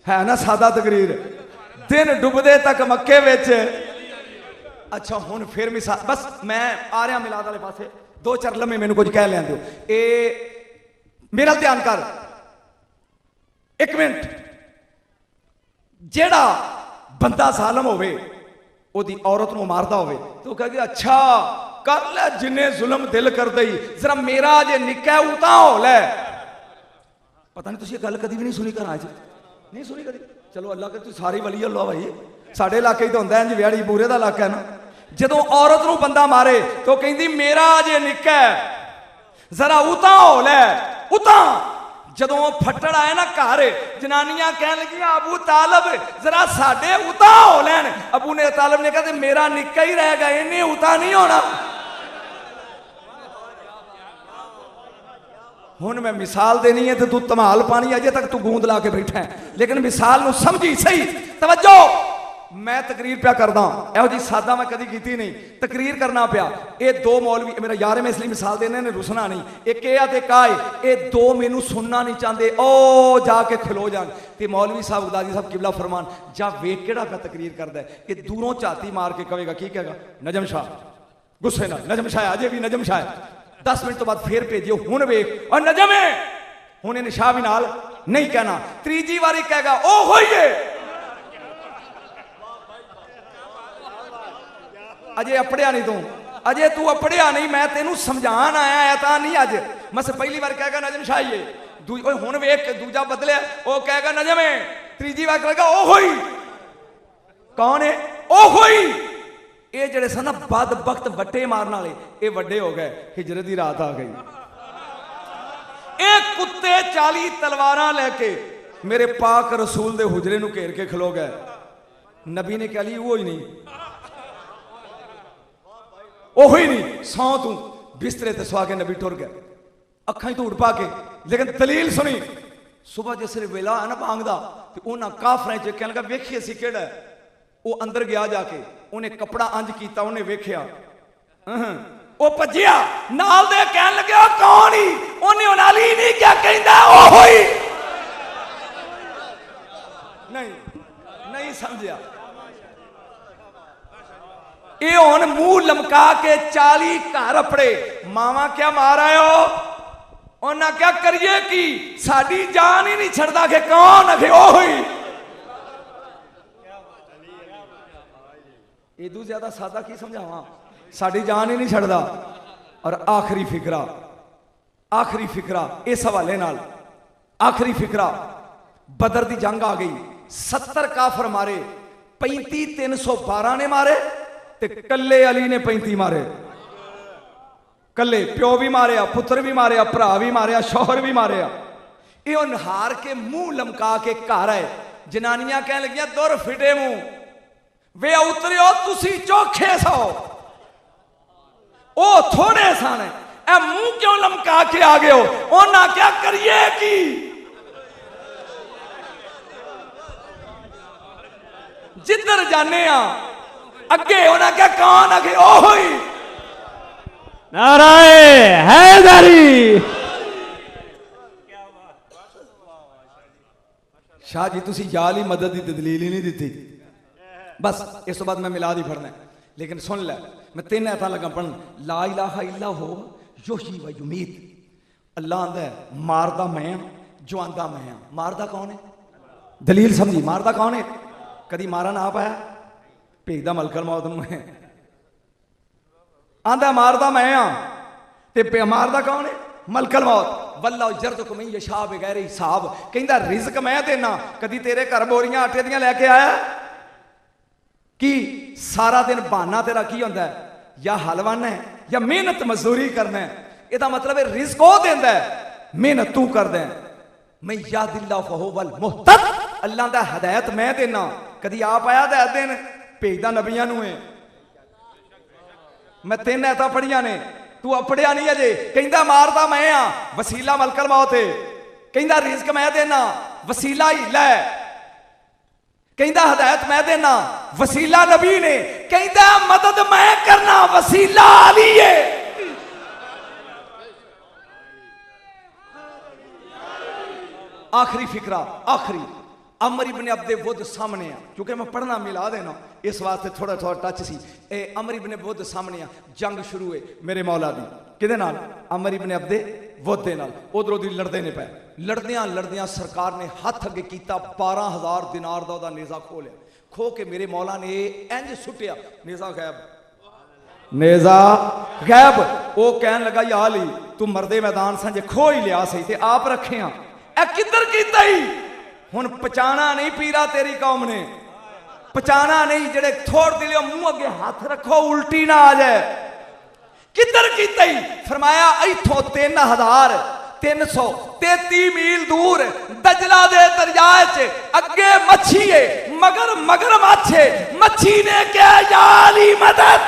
है ना सादा तकरीर, दिन डुबदे तक मक्के विच। अच्छा हुण फिर मिसाल, बस मैं आ रहा मिलाद वाले पासे, 2-4 लम्हे मैनू कुछ कह लें दो। ए मेरा ध्यान कर 1 मिनट। जेड़ा बंदा जालम होवे ओदी औरत नूं मारदा होवे तो कहे अच्छा कर ले जिन्ने जुल्म दिल कर दई, जरा मेरा जे निक्का उता हो ले। पता नहीं तुसीं गल कदी भी नहीं सुनी घरां च, नहीं सुनी कदी। चलो अल्लाह के तू सारी वली अल्लाह भाई, साडे इलाके तो होंदा इंज विहाड़ी बूरे दा इलाका है ना। जदों औरत नूं बंदा मारे तो कहंदी मेरा जे निक्का जरा उता हो ले उता। जदों फट्टड़ आए ना घर जनानियां कह लगियां अबू तालब जरा साडे उता हो लैन। अबू ने तालब ने कहा मेरा निक्का ही रह गया, इन्हें उता नहीं होना। हुण मैं मिसाल देनी है तो तू धमाल पानी, अजे तक तू गूंद ला के बैठा है, लेकिन मिसाल नूं समझी सही। तवज्जो, मैं तकरीर पिया करदा, इहो जी सादा मैं कदी कीती नहीं, तकरीर करना पिया। ये 2 मौलवी मेरा यार है, मैं इसलिए मिसाल देने ने रुसना नहीं। एक ये ते काए ये 2 मैनू सुनना नहीं चाहते, ओ जाके खलो जान। ते मौलवी साहब गदादी साहब किबला फरमान जा वेख केड़ा पिया तकरीर करदा है। ये दूरों झाती मार के कहेगा की कहेगा नजम शाह, गुस्से ना नजम शाह, अजे भी नजम शाह। 10 मिनट तो बाद फिर भेजियो हुण वेख और नजम है, हुण इन्हें शाह भी नाल नहीं कहना। तीजी बारी कहेगा ओ होइए, अजे अपड़िया नहीं तू, अजे तू अपड़िया नहीं, मैं तेनू समझान आया है ता नहीं। अज मैं पहली बार कहेगा नजम शाही है, हुण वेख दूजा बदलिया ओ कहेगा नजम है, तीजी बार कहेगा ओ होई। कौन है ओ होई? ये जड़े सन ना बद वक्त वट्टे मारने वाले ये वड्डे हो गए, हिजरत की रात आ गई। ये कुत्ते 40 तलवारां लेके मेरे पाक रसूल दे हुजरे नूं घेर के खलो गए। नबी ने कहा वो ही नहीं, ओह ही नहीं, सौ तू बिस्तरे ते सुआ के नबी टुर गया अखां धूड़ पा के। लेकिन दलील सुनी, सुबह जिस वेला है ना भांगदा तो उन्हें काफरें च कहन लगा वेखिए सी केड़ा है। वो अंदर गया जाके उन्हें कपड़ा अंज किया, उन्हें वेख्या वो भजिया नाल दे कहन लगे कौन ही, उन्हें अली नहीं क्या कहंदा ओह ही नहीं, नहीं समझिया। ये हुण मुंह लमका के 40 घर अपड़े मावा क्या मार आए हो, उन्हें क्या करिए कि साडी जान ही नहीं छड़दा के कौन अखे ओह ही। इदू ज्यादा सादा की समझावा, साडी जान ही नहीं छड़दा। और आखिरी फिकरा इस हवाले नाल, आखिरी फिकरा बदर दी जंग आ गई, 70 काफर मारे, 35 312 ने मारे ते कल्ले अली ने 35 मारे। कल्ले प्यो भी मारिया, पुत्र भी मारिया, भरा भी मारिया, शौहर भी मारिया। ये नहार के मुंह लमका के घर आए, जनानियां कह लगियां दुर फिटे मुंह वे उतरियो तुसी चोखे सो, ओ थोड़े सन ए मुंह क्यों लमका के आ गए हो। उन्हें क्या करिए कि जिधर जाने अगे उन्हें क्या कौन अगे ओह ही। नाराए हैदरी। शाह जी तुसी याल ही मदद की दलील ही नहीं दी, बस इस तो बाद मैं मिलाद ही फड़ना। लेकिन सुन ले, मैं 3 आयतां लगा पढ़न। ला इलाहा इल्ला हो युही व युमीत। अल्लाह आंदा है मारदा मैं जो आंदा मैं। मारदा कौन है? दलील समझी, मारदा कौन है? कदी मारा ना पाया, भेजदा मलकल मौत नूं है। आंदा मारदा मैं ते मारदा कौन है? मलकल मौत। वल्ला यरज़ुक़ु मन यशा बगैर हिसाब। कहंदा रिज़्क मैं देना। कदी तेरे घर बोरियां आटे दियां लैके आया कि सारा दिन बहाना तेरा की होंदा है, या हलवाना है या मेहनत मजदूरी करना है। इसका मतलब है रिज़्क वो देंदा है, मेहनत तू करदा है। मैं यादिल्ला फहुवल मुहतद, अल्लाह दा हदायत मैं देना, कदी आप आया हदायत देन, भेजदा नबियां नूं है। मैं 3 आयतां पढ़ियां ने, तू अपड़िया नहीं अजे, कहंदा मारदा मैं आ, वसीला मलकल मौत है, कहंदा रिज़्क मैं देना, वसीला हीला है, कहंदा हदायत मैं देना, वसीला नबी ने, कहंदा मदद मैं करना, वसीला अली है। आखिरी फिक्रा, आखिरी अमर इब्न अब्दे वुद सामने आ, क्योंकि मैं पढ़ना मिला देना इस वास्ते थोड़ा थोड़ा टच सी। अमर इब्न वुद सामने आ, जंग शुरू है मेरे मौला दी किदे नाल, अमर इब्न अब्दे वुद दे नाल। उधरों दी लड़दे ने पे, लड़दियां लड़दियां सरकार ने हाथ अगे कीता, 12,000 दिनार दा नेज़ा खोलिया, खो के मेरे मौला ने इंज सुटिया, नेज़ा गैब, नेज़ा गैब। वो कहन लगा या अली तू मरदे मैदान संजे खो ही लिया सही ते आप रखे ए किधर कीता ही, हुण पचाना नहीं पीरा तेरी कौम ने, पचाना नहीं, जेड़े थोड़ दिलियो मुंह अगे हाथ रखो उल्टी ना आ जाए, किधर कीता ही। फरमाया इथों 3,333 मील दूर दजला दे दरिया च अगे मच्छी है, मगर मगरमच्छ है, मच्छी ने क्या या अली मदद।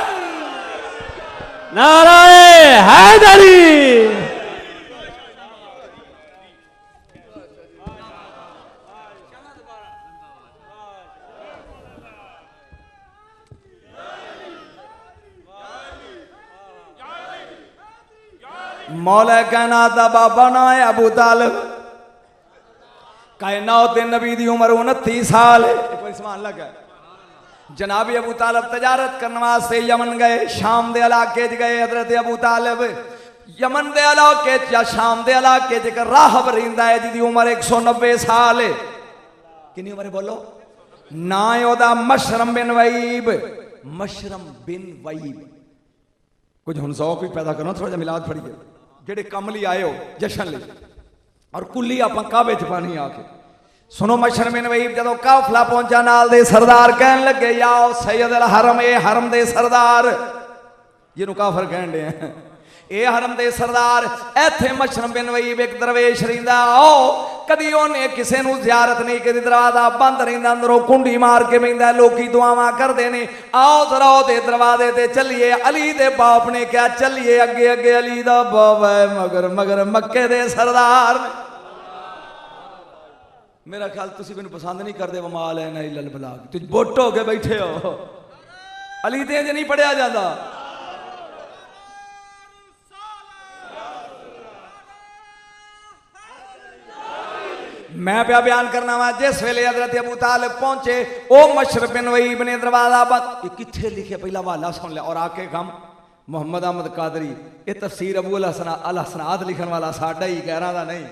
नाराए हैदरी। मौला कायनात दा बाबा ना है अबू तालिब, कायनात दे नबी दी उम्र 29 साल है। एक बार समान लगा, जनाब अबू तालिब तजारत करने वास्ते यमन गए, शाम दे इलाके च गए। हजरत अबू तालिब यमन दे इलाके च या शाम दे इलाके च एक राहब रहिंदा है जिहदी उम्र 190 साल है। कितनी उम्र है बोलो? ना है ओदा मशरम बिन वईब, मशरम बिन वईब। कुछ हुण सौ भी पैदा करना, थोड़ा जिहा मिलाद फड़िए, जेड़े कम लई आए हो जशन लई, और कुल्ली आपां काबे च पानी आके सुनो। मशरम बिन वईब जदों काफला पहुंचा, नाल दे सरदार कहन लगे या सैयद अल हरम, ए हरम दे सरदार, जिन्हों काफर कहन दे ए हरम दे सरदार, इत्थे मशरम बिन वईब एक दरवेश रहिंदा, आओ कदी ओने किसे नूं ज़ियारत नहीं कदी, दरवाजा बंद रहिंदा, अंदरों कुंडी मार के बैठा, लोकी दुआवां करदे ने, आओ जरा ओदे दरवाजे ते चलिए। अली दे बाप ने क्या चलिए, अगे अगे अली दा बाप है, मगर मगर मक्के दे सरदार। मेरा ख्याल तुसीं मैनूं पसंद नहीं करदे, वमाल है नहीं लल बला, तुसीं बुट हो के बैठे हो, अली ते नहीं पढ़िया जाता। मैं प्या बयान करना वा, जिस वेले हजरत अबू तालिब पहुंचे, ओ मशरम बिन वईब ने दरवाजा बंद, किथे लिखे पहला वाला सुन लिया, और आके कम मुहम्मद अहमद कादरी, ये तफसीर अबू अल हसनात लिखन वाला साडा ही, गैरां दा नहीं,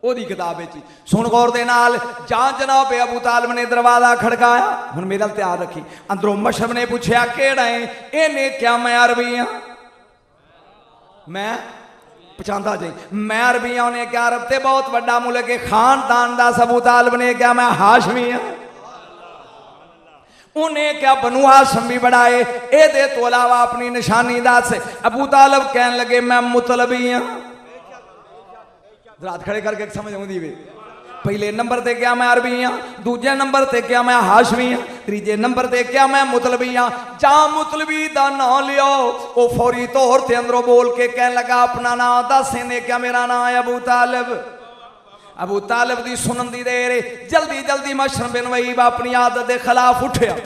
ओदी किताब विच सुन गौर दे नाल। जां जनाब अबू तालिब ने दरवाजा खड़काया, हुण मेरा ध्यान रखी, अंदरों मशरम ने पूछया केड़ा है, इहने क्या मैं अरबी हां, मैं पछांदा जी, मैं अरबी हां, उन्हें क्या अरब ते बहुत बड़ा मुल्क है, खानदान दा। अबू तालिब ने क्या मैं हाशमी हां, उन्हें क्या बनु हाशम भी बड़ा है, ए तो अलावा अपनी निशानी दस। अबू तालिब कहन लगे मैं मुतलबी हां, रात खड़े करके समझ आउंदी वे, पहले नंबर ते क्या मैं अरबी हां, दूजे नंबर ते क्या मैं हाशमी हां, तीजे नंबर ते क्या मैं मुतलबी हां। जा मुतलबी दा नाम लियो, ओ फौरी तौर ते अंदरों बोल के कहन लगा अपना नाम दस, इन्हें क्या मेरा नाम है अबू तालिब। अबू तालिब दी सुनन दी देर, जल्दी जल्दी मशरम बिन वईब अपनी आदत के खिलाफ उठया,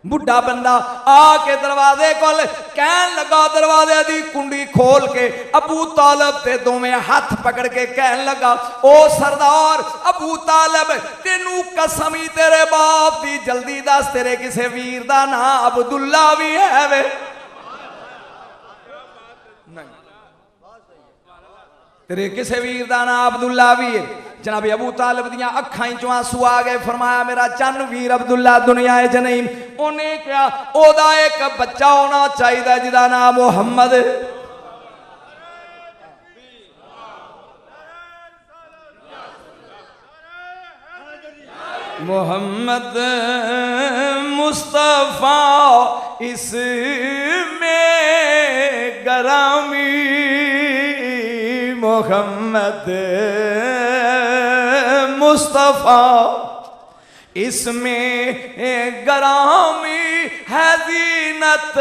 बुढ़ा बंदा आके दरवाजे कोल कहन लगा, दरवाजे दी कुंडी खोल के अबू तालिब ते दोवें हाथ पकड़ के कहन लगा, ओ सरदार अबू तालिब, तेनू कसम ही तेरे बाप दी, जल्दी दस तेरे किसे वीर दा नाम अब्दुल्ला भी है वे? नहीं, तेरे किसे वीर दा नाम अब्दुल्ला भी है? जनाब अबू तालिब दियां अखां चों आंसू आ गए, फरमाया मेरा चन्न वीर अब्दुल्ला दुनिया च नहीं, उन्हें क्या ओदा एक बच्चा होना चाहिए जिदा नाम मुहम्मद। मोहम्मद मुस्तफा इसमें गरामी, मोहम्मद मुस्तफा इसमें गरामी है ज़ीनत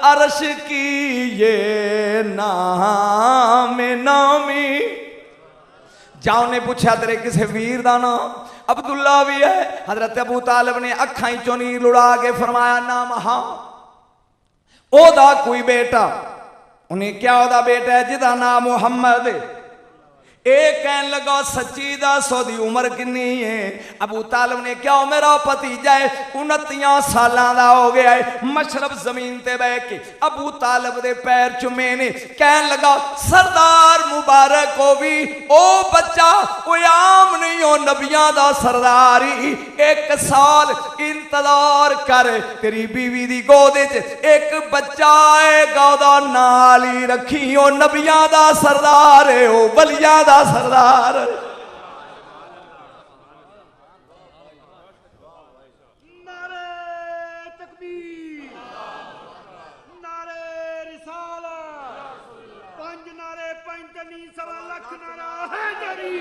अर्श की ये नाम नामी। जाओ ने पूछा तेरे किसे वीर दा नाम अब्दुल्ला भी है। हजरत अबू तालिब ने अखां चों नीर उड़ा के फरमाया नाम हाँ ओदा कोई बेटा। उन्हें क्या ओदा बेटा है जिदा नाम मुहम्मद। एक कहन लगा सच्ची दस ओदी उम्र किन्नी है। अबू तालिब ने क्या मेरा भतीजा है 29 सालां दा हो गया है। मशरब जमीन ते बैठ के अबू तालिब दे पैर चुमे ने कहन लगा सरदार मुबारक हो भी ओ बच्चा कोई आम नहीं हो नबियां दा सरदार ही। 1 साल इंतजार कर तेरी बीवी दी गोद च एक बच्चा आएगा ओदा नाल ही रखी ओ नबियां दा सरदार है ओ वलियां दा सरदार। नारे तकबीर नारे रिसालत पंज नारे पंजनी सवा लख नारा हैदरी।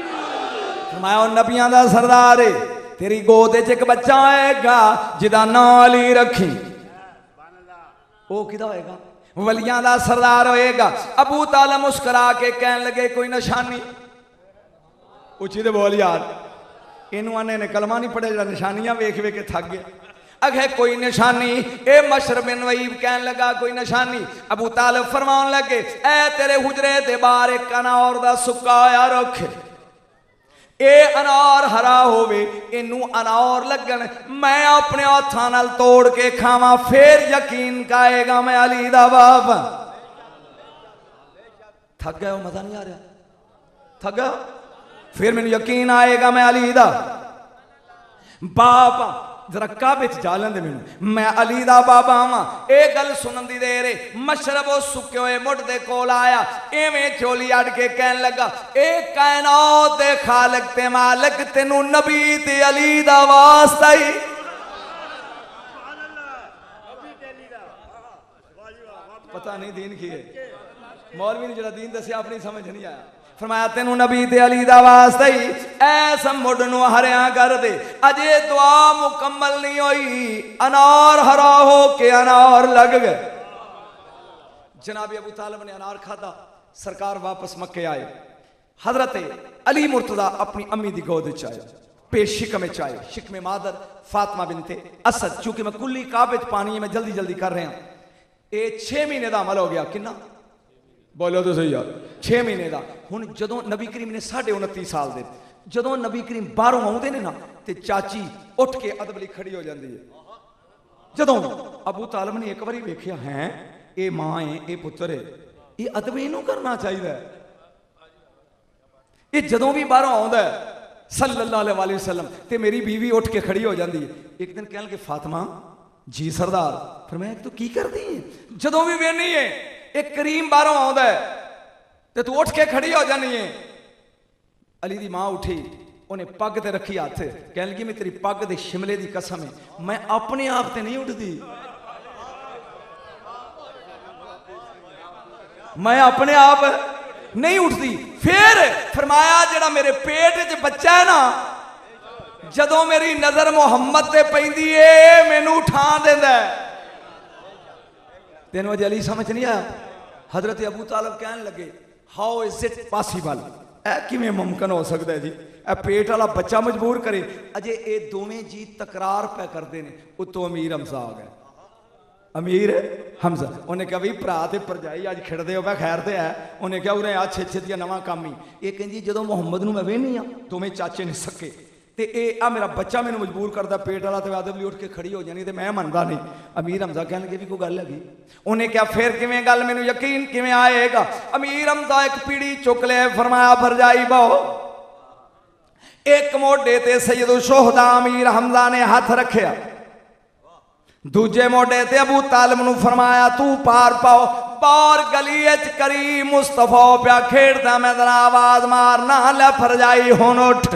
फरमाया नबियां दा सरदार है तेरी गोद च एक बच्चा आएगा जिदा नाल ही रखी ओ किदा होएगा वलियां दा सरदार होएगा। अबू तालिब मुस्कुरा के कहन लगे कोई निशानी उची दे बोल यार इनू आने ने कलमा नहीं पढ़े जरा निशानियां वेख वेख के थक गया। अगे कोई निशानी ए मशर बिन वहीब कहन लगा कोई निशानी। अबू तालिब फरमान लगे ए तेरे हुजरे दे बाहर एक अनार दा सुक्का होया रख ए अनार हरा होवे इनू अनार लगन मैं अपने हाथां नाल तोड़ के खावां फिर यकीन काएगा मैं अली दा बाप। थक गए हो मजा नहीं आ रहा थक गए फिर मैंने यकीन आएगा मैं अली दा बाप। जरा काबे च जा लेंदे मैनू मैं अली दा बाबा हाँ। ये गल सुनन दी देर है मशरब सुके हुए मुठ दे कोल आया एवें चोली अड़ के कहन लगा ए कायनात दे खालिक ते मालिक तेनू नबी ते अली दा वास्ता ही। पता नहीं दीन की है मौलवी ने जरा दीन दसिया अपनी समझ नहीं आया। फरमाया तेनू नबी ते अली दा वास्ता ही ऐसा मुड नू हरिया कर दे अजे दुआ मुकम्मल नहीं हुई अनार हरा हो के अनार लग गए। जनाब अबू तालिब ने अनार खादा सरकार वापस मक्के आए। हजरत अली मुर्तजा अपनी अम्मी दी गोद च आए पेश शिकम च आए शिकमे मादर फातिमा बिनते असद। चूंकि मैं कुल्ली काबे च पानी मैं जल्दी जल्दी कर रहा ये 6 महीने का अमल हो गया किन्ना बोलो तो सही यार 6 महीने का। हुण जदों नबी करीम ने 29.5 साल दे जदों नबी करीम बाहरों आउंदे ने ना ते चाची उठ के अदब लई खड़ी हो जाती है। जदों अबू तालिब ने एक बारी वेख्या है ये मां है ये पुत्र है ये अदब इनू करना चाहिए। ये जदों भी बाहरों आउंदा सल्लल्लाहु अलैहि वसल्लम ते मेरी बीवी उठ के खड़ी हो जाती है। एक दिन कहन लगे फातिमा जी सरदार फरमाया तू की करदी है जदों भी वेनी है एक करीम बाहरों आउंदा है ते तू उठ के खड़ी हो जानी है। अली दी मां उठी उन्हें पग ते रखी हाथ कहन लगी मैं तेरी पग दे शिमले दी कसम है मैं अपने आप ते नहीं उठदी मैं अपने आप नहीं उठती। फिर फरमाया जेड़ा मेरे पेट च बच्चा है ना जदों मेरी नजर मुहम्मद ते पैंदी है मैनू उठा देंदा है। तेन अजे अली समझ नहीं आया। हजरत अबू तालिब कहन लगे हाउ इज इट पॉसिबल ऐ किवें मुमकिन हो सकता है जी ए पेट वाला बच्चा मजबूर करे। अजे ये दोवें जी तकरार पै करते हैं उत्तों अमीर हमजा आ गए। अमीर हमजा उन्हें कहा भाई भरा ते भरजाई अज खिड़ते हो खैर तो है। उन्हें कहा उन्हें आ छे छे नवा काम ही ये कहती जो मुहम्मद नूं मैं वेहनी हाँ दोवें चाचे ने सके ते ए आ मेरा बच्चा मैनू मजबूर करता पेट वाला तो आदम उठ के खड़ी हो जानी तो मैं मनता नहीं। अमीर हमजा कहने लगे भी कोई गल हैगी। उन्हें क्या फिर किवें गल मैनू यकीन किवें आएगा। अमीर हमजा एक पीड़ी चुक ले फरमाया भरजाई बहु एक मोढे ते सैयद शोहदा अमीर हमजा ने हाथ रखिया दूजे मोढे ते अबू तालिब नूं फरमाया तू पार पाओ बार गली करी मुस्तफा प्या खेड़दा मैं जरा आवाज मारना ले भरजाई हुण उठ।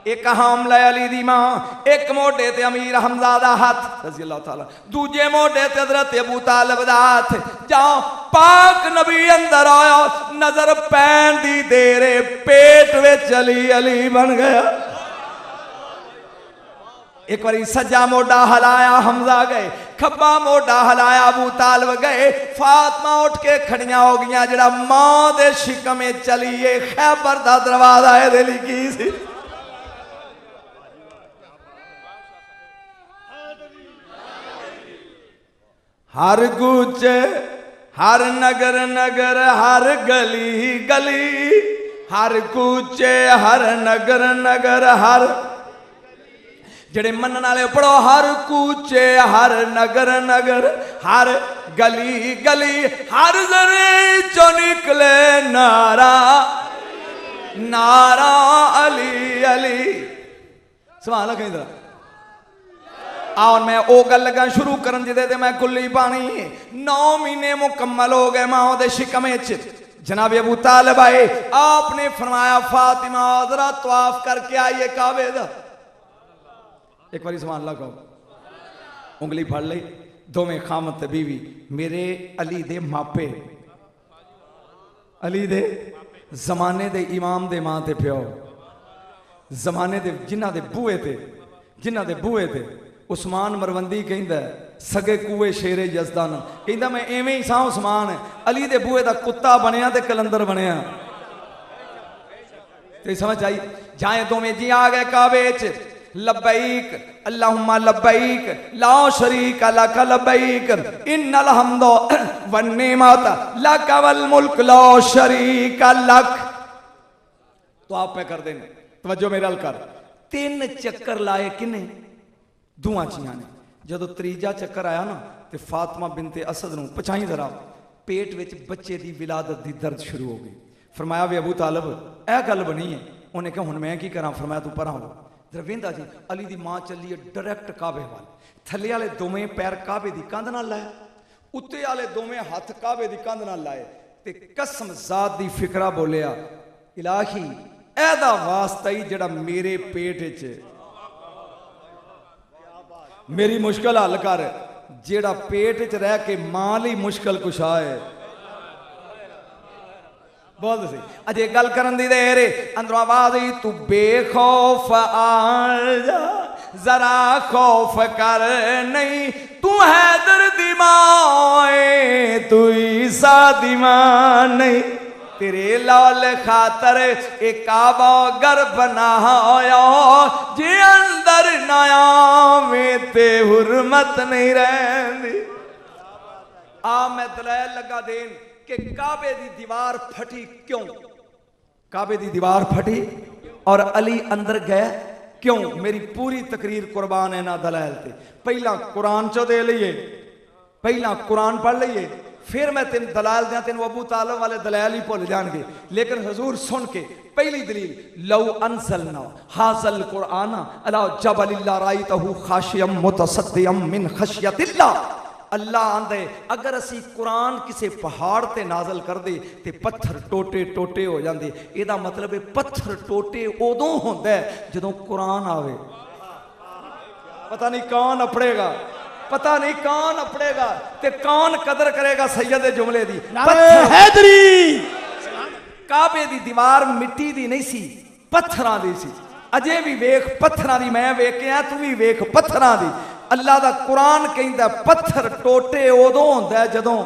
एक हमला अली दी मां एक मोढे ते अमीर हमजा दा हाथ रज़ी अल्लाह तआला दूजे मोढे ते हज़रत अबू तालिब दा हाथ। जाओ पाक नबी अंदर आया, नजर पैन दी देरे पेट विच अली अली बन गया। एक बारी सज्जा मोटा हलाया हमजा गए, खब्बा मोटा हलाया अबू तालिब गए, फातिमा उठ के खड़ियां हो गई। जड़ा मां दे शिकमे चलीए खैबर दा दरवाजा ए दिल की सी। हर कूचे हर नगर नगर हर गली गली, हर कूचे हर नगर नगर हर, जेड़े मनन वाले पढ़ो, हर कूचे हर नगर नगर हर गली गली, हर जरे चो निकले नारा नारा अली अली। सवाल कहीं तरह आओ मैं ओ गल लगा शुरू करन जिदे ते मैं कुल्ली पानी। 9 महीने मुकम्मल हो गए मां दे शिकमे च। जनाब अबू तालिब आए, आपने फरमाया फातिमा जरा तवाफ करके आइए काबे दा। एक बारी सुभान अल्लाह कहो, उंगली फड़ ली, दोवें खामत बीवी, मेरे अली दे मापे, अली दे जमाने दे इमाम दे मां ते प्यो, जमाने दे जिन्हां दे बूए थे, जिन्हां दे बूए थे। उस्मान मरवंदी कहंदा सगे कुए शेरे यजदान, कहंदा मैं एवें ही सा उस्मान, अली दे बूए दा कुत्ता बनया ते कलंदर बनया। ते समझ आई? जाए दोवें जी आ गए काबे च। लब्बैक अल्लाहुम्मा लब्बैक ला शरीक लक लब्बैक इन्नल हम्दो वन्निमत लक वल मुल्क ला शरीक लक। तो आप पे कर देने तवज्जो मेरे अल कर। 3 चक्कर लाए किने? दुआं चियां ने। जदों त्रीजा चक्कर आया ना ते फातिमा बिनते असद नूं पछाई जरा पेट विच बच्चे दी विलादत दी दर्द शुरू हो गई। फरमाया वे अबू तालिब ए गल बनी है। उन्हें कहा हुण मैं की करा? फरमाया तू परा हो। रविंदा जी अली दी मां चली है डायरैक्ट काबे वाल। थल्ले वाले दोवें पैर काबे दी कंध नाल लाए, उत्ते वाले दोवें हथ काबे दी कंध नाल लाए ते कसम जात दी फिकरा बोलिया, इलाही एदा वास्ता ही जेड़ा मेरे पेट च मेरी मुश्किल हल कर, जेड़ा पेट च रह के मां लई मुश्किल कुशा है। बोल सी अजे गल करन दी देर अंदरों आवाज आई, तू बेखौफ आ जा जरा खौफ कर नहीं, तू हैदर दी मां है तू ईसा दी मां नहीं, तेरे लाल खातर एक काबा घर बनाया जे अंदर नया में ते हुरमत नहीं रहती। आ मैं दलाल लगा देन कि काबे दी दीवार फटी क्यों? काबे दी दीवार फटी और अली अंदर गए क्यों? मेरी पूरी तकरीर कुर्बान है ना दलाल ते। पहला कुरान चो दे लीए, पहला कुरान पढ़ लीए, फिर मैं तेन दलाल दिया। तेन अबू तालिब वाले दलाल ही भुल जाएंगे, लेकिन हजूर सुन के पहली दलील लौ अनज़लना हाज़ल कुरान अला जबल रायतहु खाशियम मुतसद्दियम मिन खशियतिल्लाह। अल्लाह आंदे अगर असी कुरान किसी पहाड़ ते नाजल कर दे ते पत्थर टोटे टोटे हो जाते। एदा मतलब है पत्थर टोटे उदों होंदा है जदों कुरान आवे। पता नहीं कौन अपड़ेगा, पता नहीं कौन अपड़ेगा ते कौन कदर करेगा सैयद जुमले दी। हैदरी काबे दी दीवार मिट्टी दी नहीं सी, पत्थरां दी सी। अजे भी वेख पत्थरां दी, मैं वेख के आ तू भी वेख पत्थरां दी। अल्लाह दा कुरान कहंदा पत्थर टोटे उदों होंदा है जदों।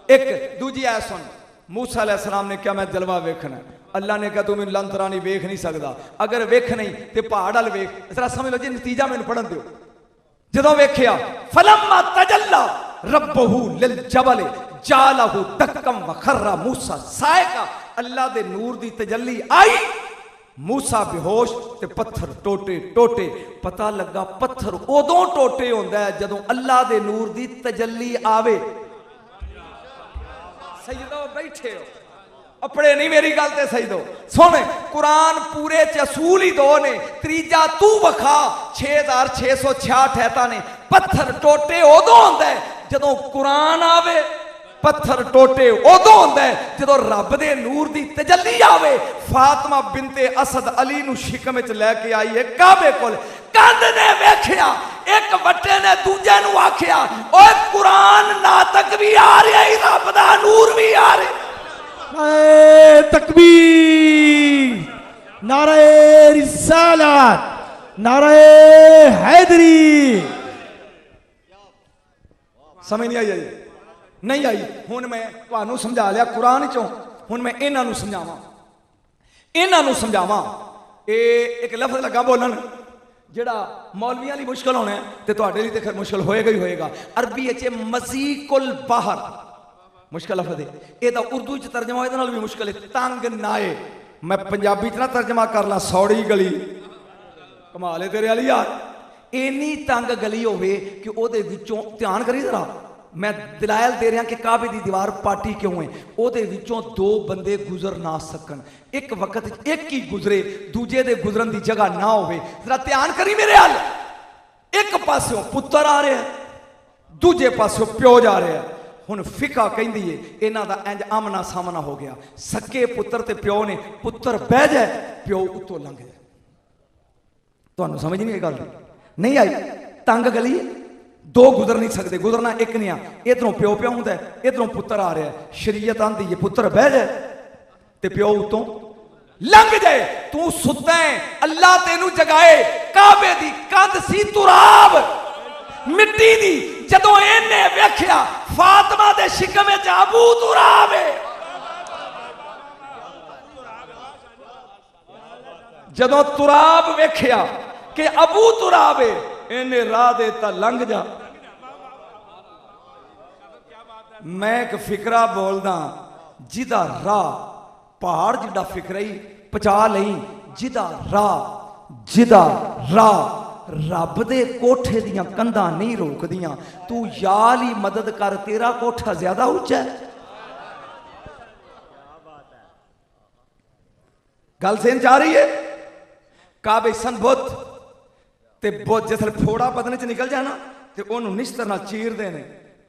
एक दूजी आयत सुन, मूसा अलैहि सलाम ने क्या मैं जलवा वेखना? अल्लाह ने कहा तू मैनूं लंतरा नहीं वेख नहीं सकदा, अगर वेख नहीं ते पहाड़ वाल वेख। जरा समझ लो जी, नतीजा मैनूं पढ़न दिओ। जदों वेख्या फलम्मा तजल्ला रब्बहू लिल जबल जालहू दक्कम व खर्रा मूसा सायका। अल्लाह दे नूर दी तजल्ली आई, मूसा बेहोश ते पत्थर टोटे टोटे। पता लगा पत्थर उदों टोटे होंदा है जदों अल्लाह दे नूर दी तजल्ली आवे। सैयदो बैठे हो अपने नहीं, मेरी गल ते सही दो सुन। कुरान पूरे च असूल ही 2 ने, तीजा तू वखा 6666 ऐता ने। पत्थर टोटे उदों होंदा है जदों कुरान आवे, पत्थर टोटे उदों होंदा है जदों रब दे नूर दी तजल्ली आवे। फातिमा बिनते असद अली नूं शिकम विच लैके आई है काबे कोल। कंध ने वेख्या, एक वट्टे ने दूजे नूं आख्या ओए कुरान नातक फर्क भी आ रहा है, रब दा नूर भी आ रहा। नारे तकबीर, नारे रिसालत, नारे हैदरी। समझ नहीं आई? नहीं आई। हुण मैं तुहानू समझा लिया कुरान चों, हुण मैं इन्हां नू समझावां, इन्हां नू समझावां। एक लफ्ज लगा बोलन जिहड़ा मौलवियां लई मुश्किल होना है ते तुहाडे लई ते खैर मुश्किल होएगा ही होएगा। अरबी च मज़ीकुल बहर मुश्किल लफ्ज है, ये तो उर्दू च तर्जमा इहदे नाल भी मुश्किल है, तंग नाए। मैं पंजाबी च ना तर्जमा कर ला, सौड़ी गली। कमाल है तेरे वाली यार, इन्नी तंग गली होवे कि ओदे विचों ध्यान करी जरा, मैं दलायल दे रहा कि काबे दी दीवार पाटी क्यों है, ओदे विचों दो बंदे गुजर ना सकन, एक वक्त एक ही गुजरे, दूजे दे गुजरन दी जगह ना होवे। जरा ध्यान करी मेरे हाल, एक पासों पुत्र आ रहा है, दूजे पासों प्यो जा रहा है। हुण फिका कहंदी है इन्हां दा इंज आमना सामना हो गया, सके पुत्र ते प्यो ने, पुत्र बह जाए प्यो उत्तों लंघ जाए। तुहानू समझ नहीं आई गल? नहीं आई? तंग गली, दो गुजर नहीं सकते, गुजरना एक नहीं आ। इधरों प्यो प्यो होंदा है, इधरों पुत्र आ रहा है। शरीयत आंदी है पुत्र बह जाए ते प्यो उत्तों लंघ जाए। तू सुता है, अल्लाह तेनू जगाए, काबे दी कंध सी तुराब मिट्टी दी, जदों इन्ने वेख्या फातिमा दे शिकम विच अबू तुराब है, जदों तुराब वेख्या कि अबू तुराब है, इन्हें राह देता लंघ जा। मैं एक फिकरा बोलदा, जिदा राह पहाड़ जिड्डा फिकरा ही पचा लई, जिदा राह रब दे कोठे दियां कंधां नहीं रोकदियां। तू याल ही मदद कर, तेरा कोठा ज्यादा उच्चा है। गल सेन जा रही है? काबे संबुत ते बुत जिसले फोड़ा बदन च निकल जाना ते ओनू निश्तर नाल चीरदे ने।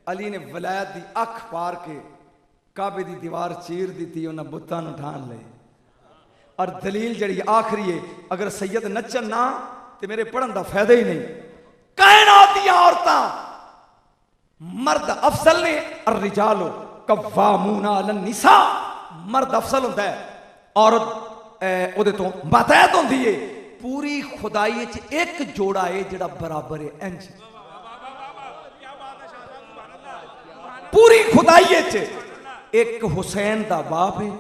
अली ने वलायत दी अख पार के काबे दी दीवार चीर दी, उन्हें बुतां नू ठान ले। और दलील जड़ी आखिरी है, अगर सैयद नचन ना तो मेरे पढ़न का फायदा ही नहीं। कायनात दी औरतां मर्द अफसल ने, और रिजालो कव्वामूना अलन निसा। मर्द अफसल होता है, औरत ओदे तो बातैत होंदी है। पूरी खुदाई च एक जोड़ा है जिहड़ा बराबर है, इंज पूरी खुदाई च एक हुसैन दा बाप है,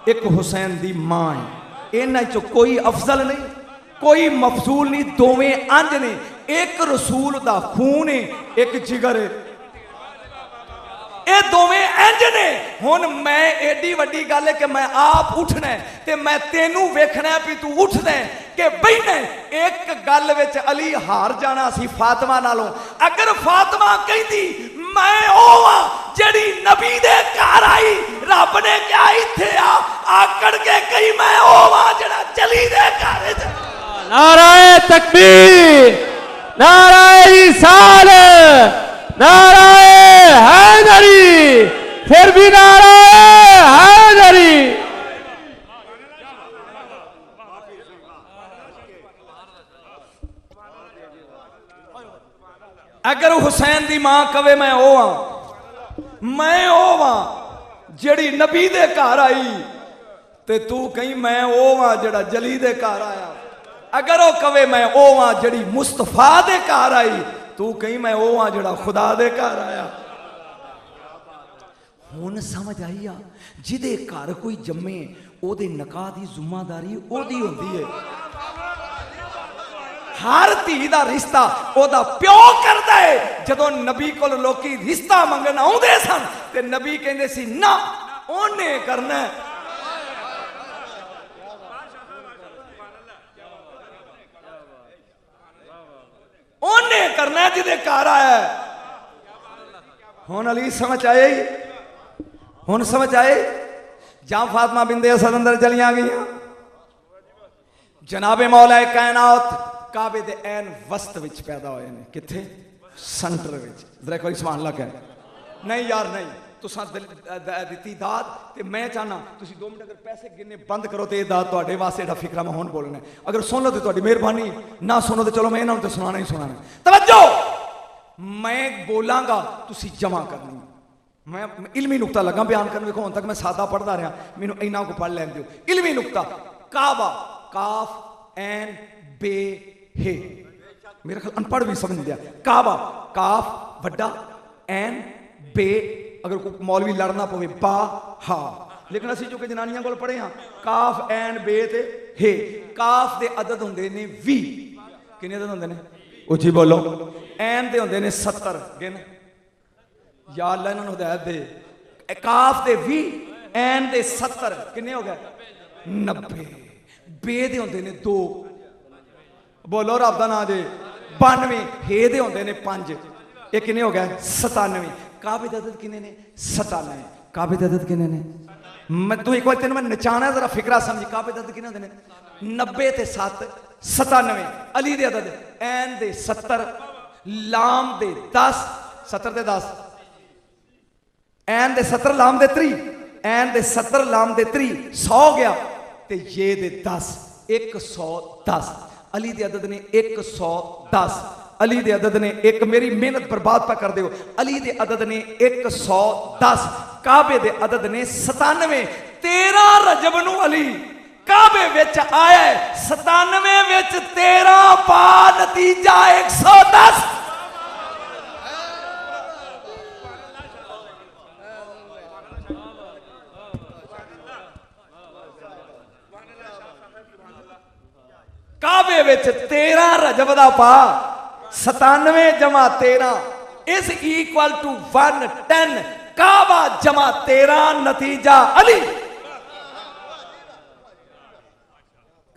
एक हुसैन दी मां है। इन्हां चों कोई अफजल नहीं, कोई मफसूल नहीं, दोवें अंज ने। एक रसूल दा खून है, एक जिगर है, ये दोवें इंज ने। हुण मैं एडी वड्डी गल है कि मैं आप उठना है ते मैं तेनू वेखना है भी तू उठना है कि बहना है। एक गल विच अली हार जाना सी फातिमा नालों। अगर फातिमा कहती मैं ओह जड़ी नबी दे घर आई, रब ने क्या इत्थे आकड़ के कही मैं ओह जड़ा जली दे घर। नाराए तकबीर, नाराए रिसालत, नाराए हैदरी, फिर भी नाराए हैदरी। अगर हुसैन दी मां कवे मैं ओ जड़ी नबी दे घर आई, ते तू कहीं मैं ओ जड़ा जली दे घर आया। अगर वो कवे मैं ओ जड़ी मुस्तफा दे घर आई, तू कहीं मैं ओ जड़ा खुदा दे घर आया। हुण समझ आई आ, जिदे घर कोई जम्मे ओदे निकाह दी जिम्मेदारी ओदी होंदी है। हर धी दा रिश्ता ओदा प्यो करदा है। जदों नबी कोल लोकी रिश्ता मंगण आउंदे सन ते नबी कहंदे सी ना ओने करना है। ओने करना है जिदे घर आया। हुण अली समझ आए, हुण समझ आए। जां फातिमा बिंदे असद अंदर चलियां गईयां। जनाबे मौला कायनात काबे दे ऐन वस्त विच पैदा होए ने। किथे? Centre which. जरा कोई सुभान अल्लाह कहे। नहीं यार नहीं, तुसां दित्ती दात ते मैं चाहना तुसीं 2 मिनट अगर पैसे गिनने बंद करो तो ये दात तुहाडे वास्ते जेहड़ा फिकरा मैं हुण बोलना है। अगर सुन लो तो तुहाडी मेहरबानी, ना सुनो तो चलो मैं इन्हां नूं ते सुनाना ही सुनाना। तवज्जो, मैं बोलांगा तुसीं जमा करनी। मैं इलमी नुकता लगा बयान करने, देखो हुण तक मैं सादा पढ़ता रहा, मैनू इन्ना को पढ़ लैन दिओ। इलमी नुकता, काबा काफ एन बे हे, मेरा ख्याल अनपढ़ भी समझ दिया। काबा काफ वड्डा एन बे, अगर कोई मौलवी लड़ना पवे बा हा, लेकिन असीं जो कि जनानियां कोल पढ़े हाँ काफ एन बे ते हे। काफ दे अदद हुंदे ने 20, किन्ने अदद हुंदे ने उची बोलो। एन दे हुंदे ने 70, गिन या अल्लाह इन्हां नूं हिदायत दे। काफ दे 20 एन दे 70, किन्ने हो गए 90। बे दे हुंदे ने 2, बोलो रब दा नाम जे 92। हे दे हुंदे ने 5, ये किन्ने हो गए 97। काबे दे अदद किन्ने ने 97। काबे दे अदद किन्ने ने, मैं तू एक बार तेन मैं नचाना जरा फिकरा समझी। काबे दे अदद किन्ने होंदे ने 90 ते 7 97। अली दे अदद एन दे 70, लाम दे 10, 70 ते 10, एन दे 70 लाम दे 3, एन दे 70 लाम दे 3 100 गया, ते ये दे 10 110। अली दे अदद ने 110। अली दे अदद ने एक, मेरी मेहनत बर्बाद पा कर दो। अली दे अदद ने 110, काबे दे अदद ने 97। 13 रजब नू अली काबे विच आया है, 97 विच 13 पा नतीजा 110। काबे विच 13 रजब दा पा 97 जमा 13 इज इक्वल टू 110। काबा जमा 13 नतीजा अली।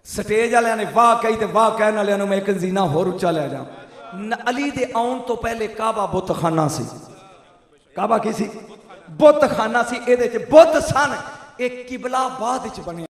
स्टेज वाले ने वाह कही ते वाह कहने वाले मैं एक जीना होर उच्चा ले जा। अली दे आउण तो पहले काबा बुतखाना सी। काबा की सी? बुतखाना सी। इहदे च बुत सन। एक किबला बाद च बने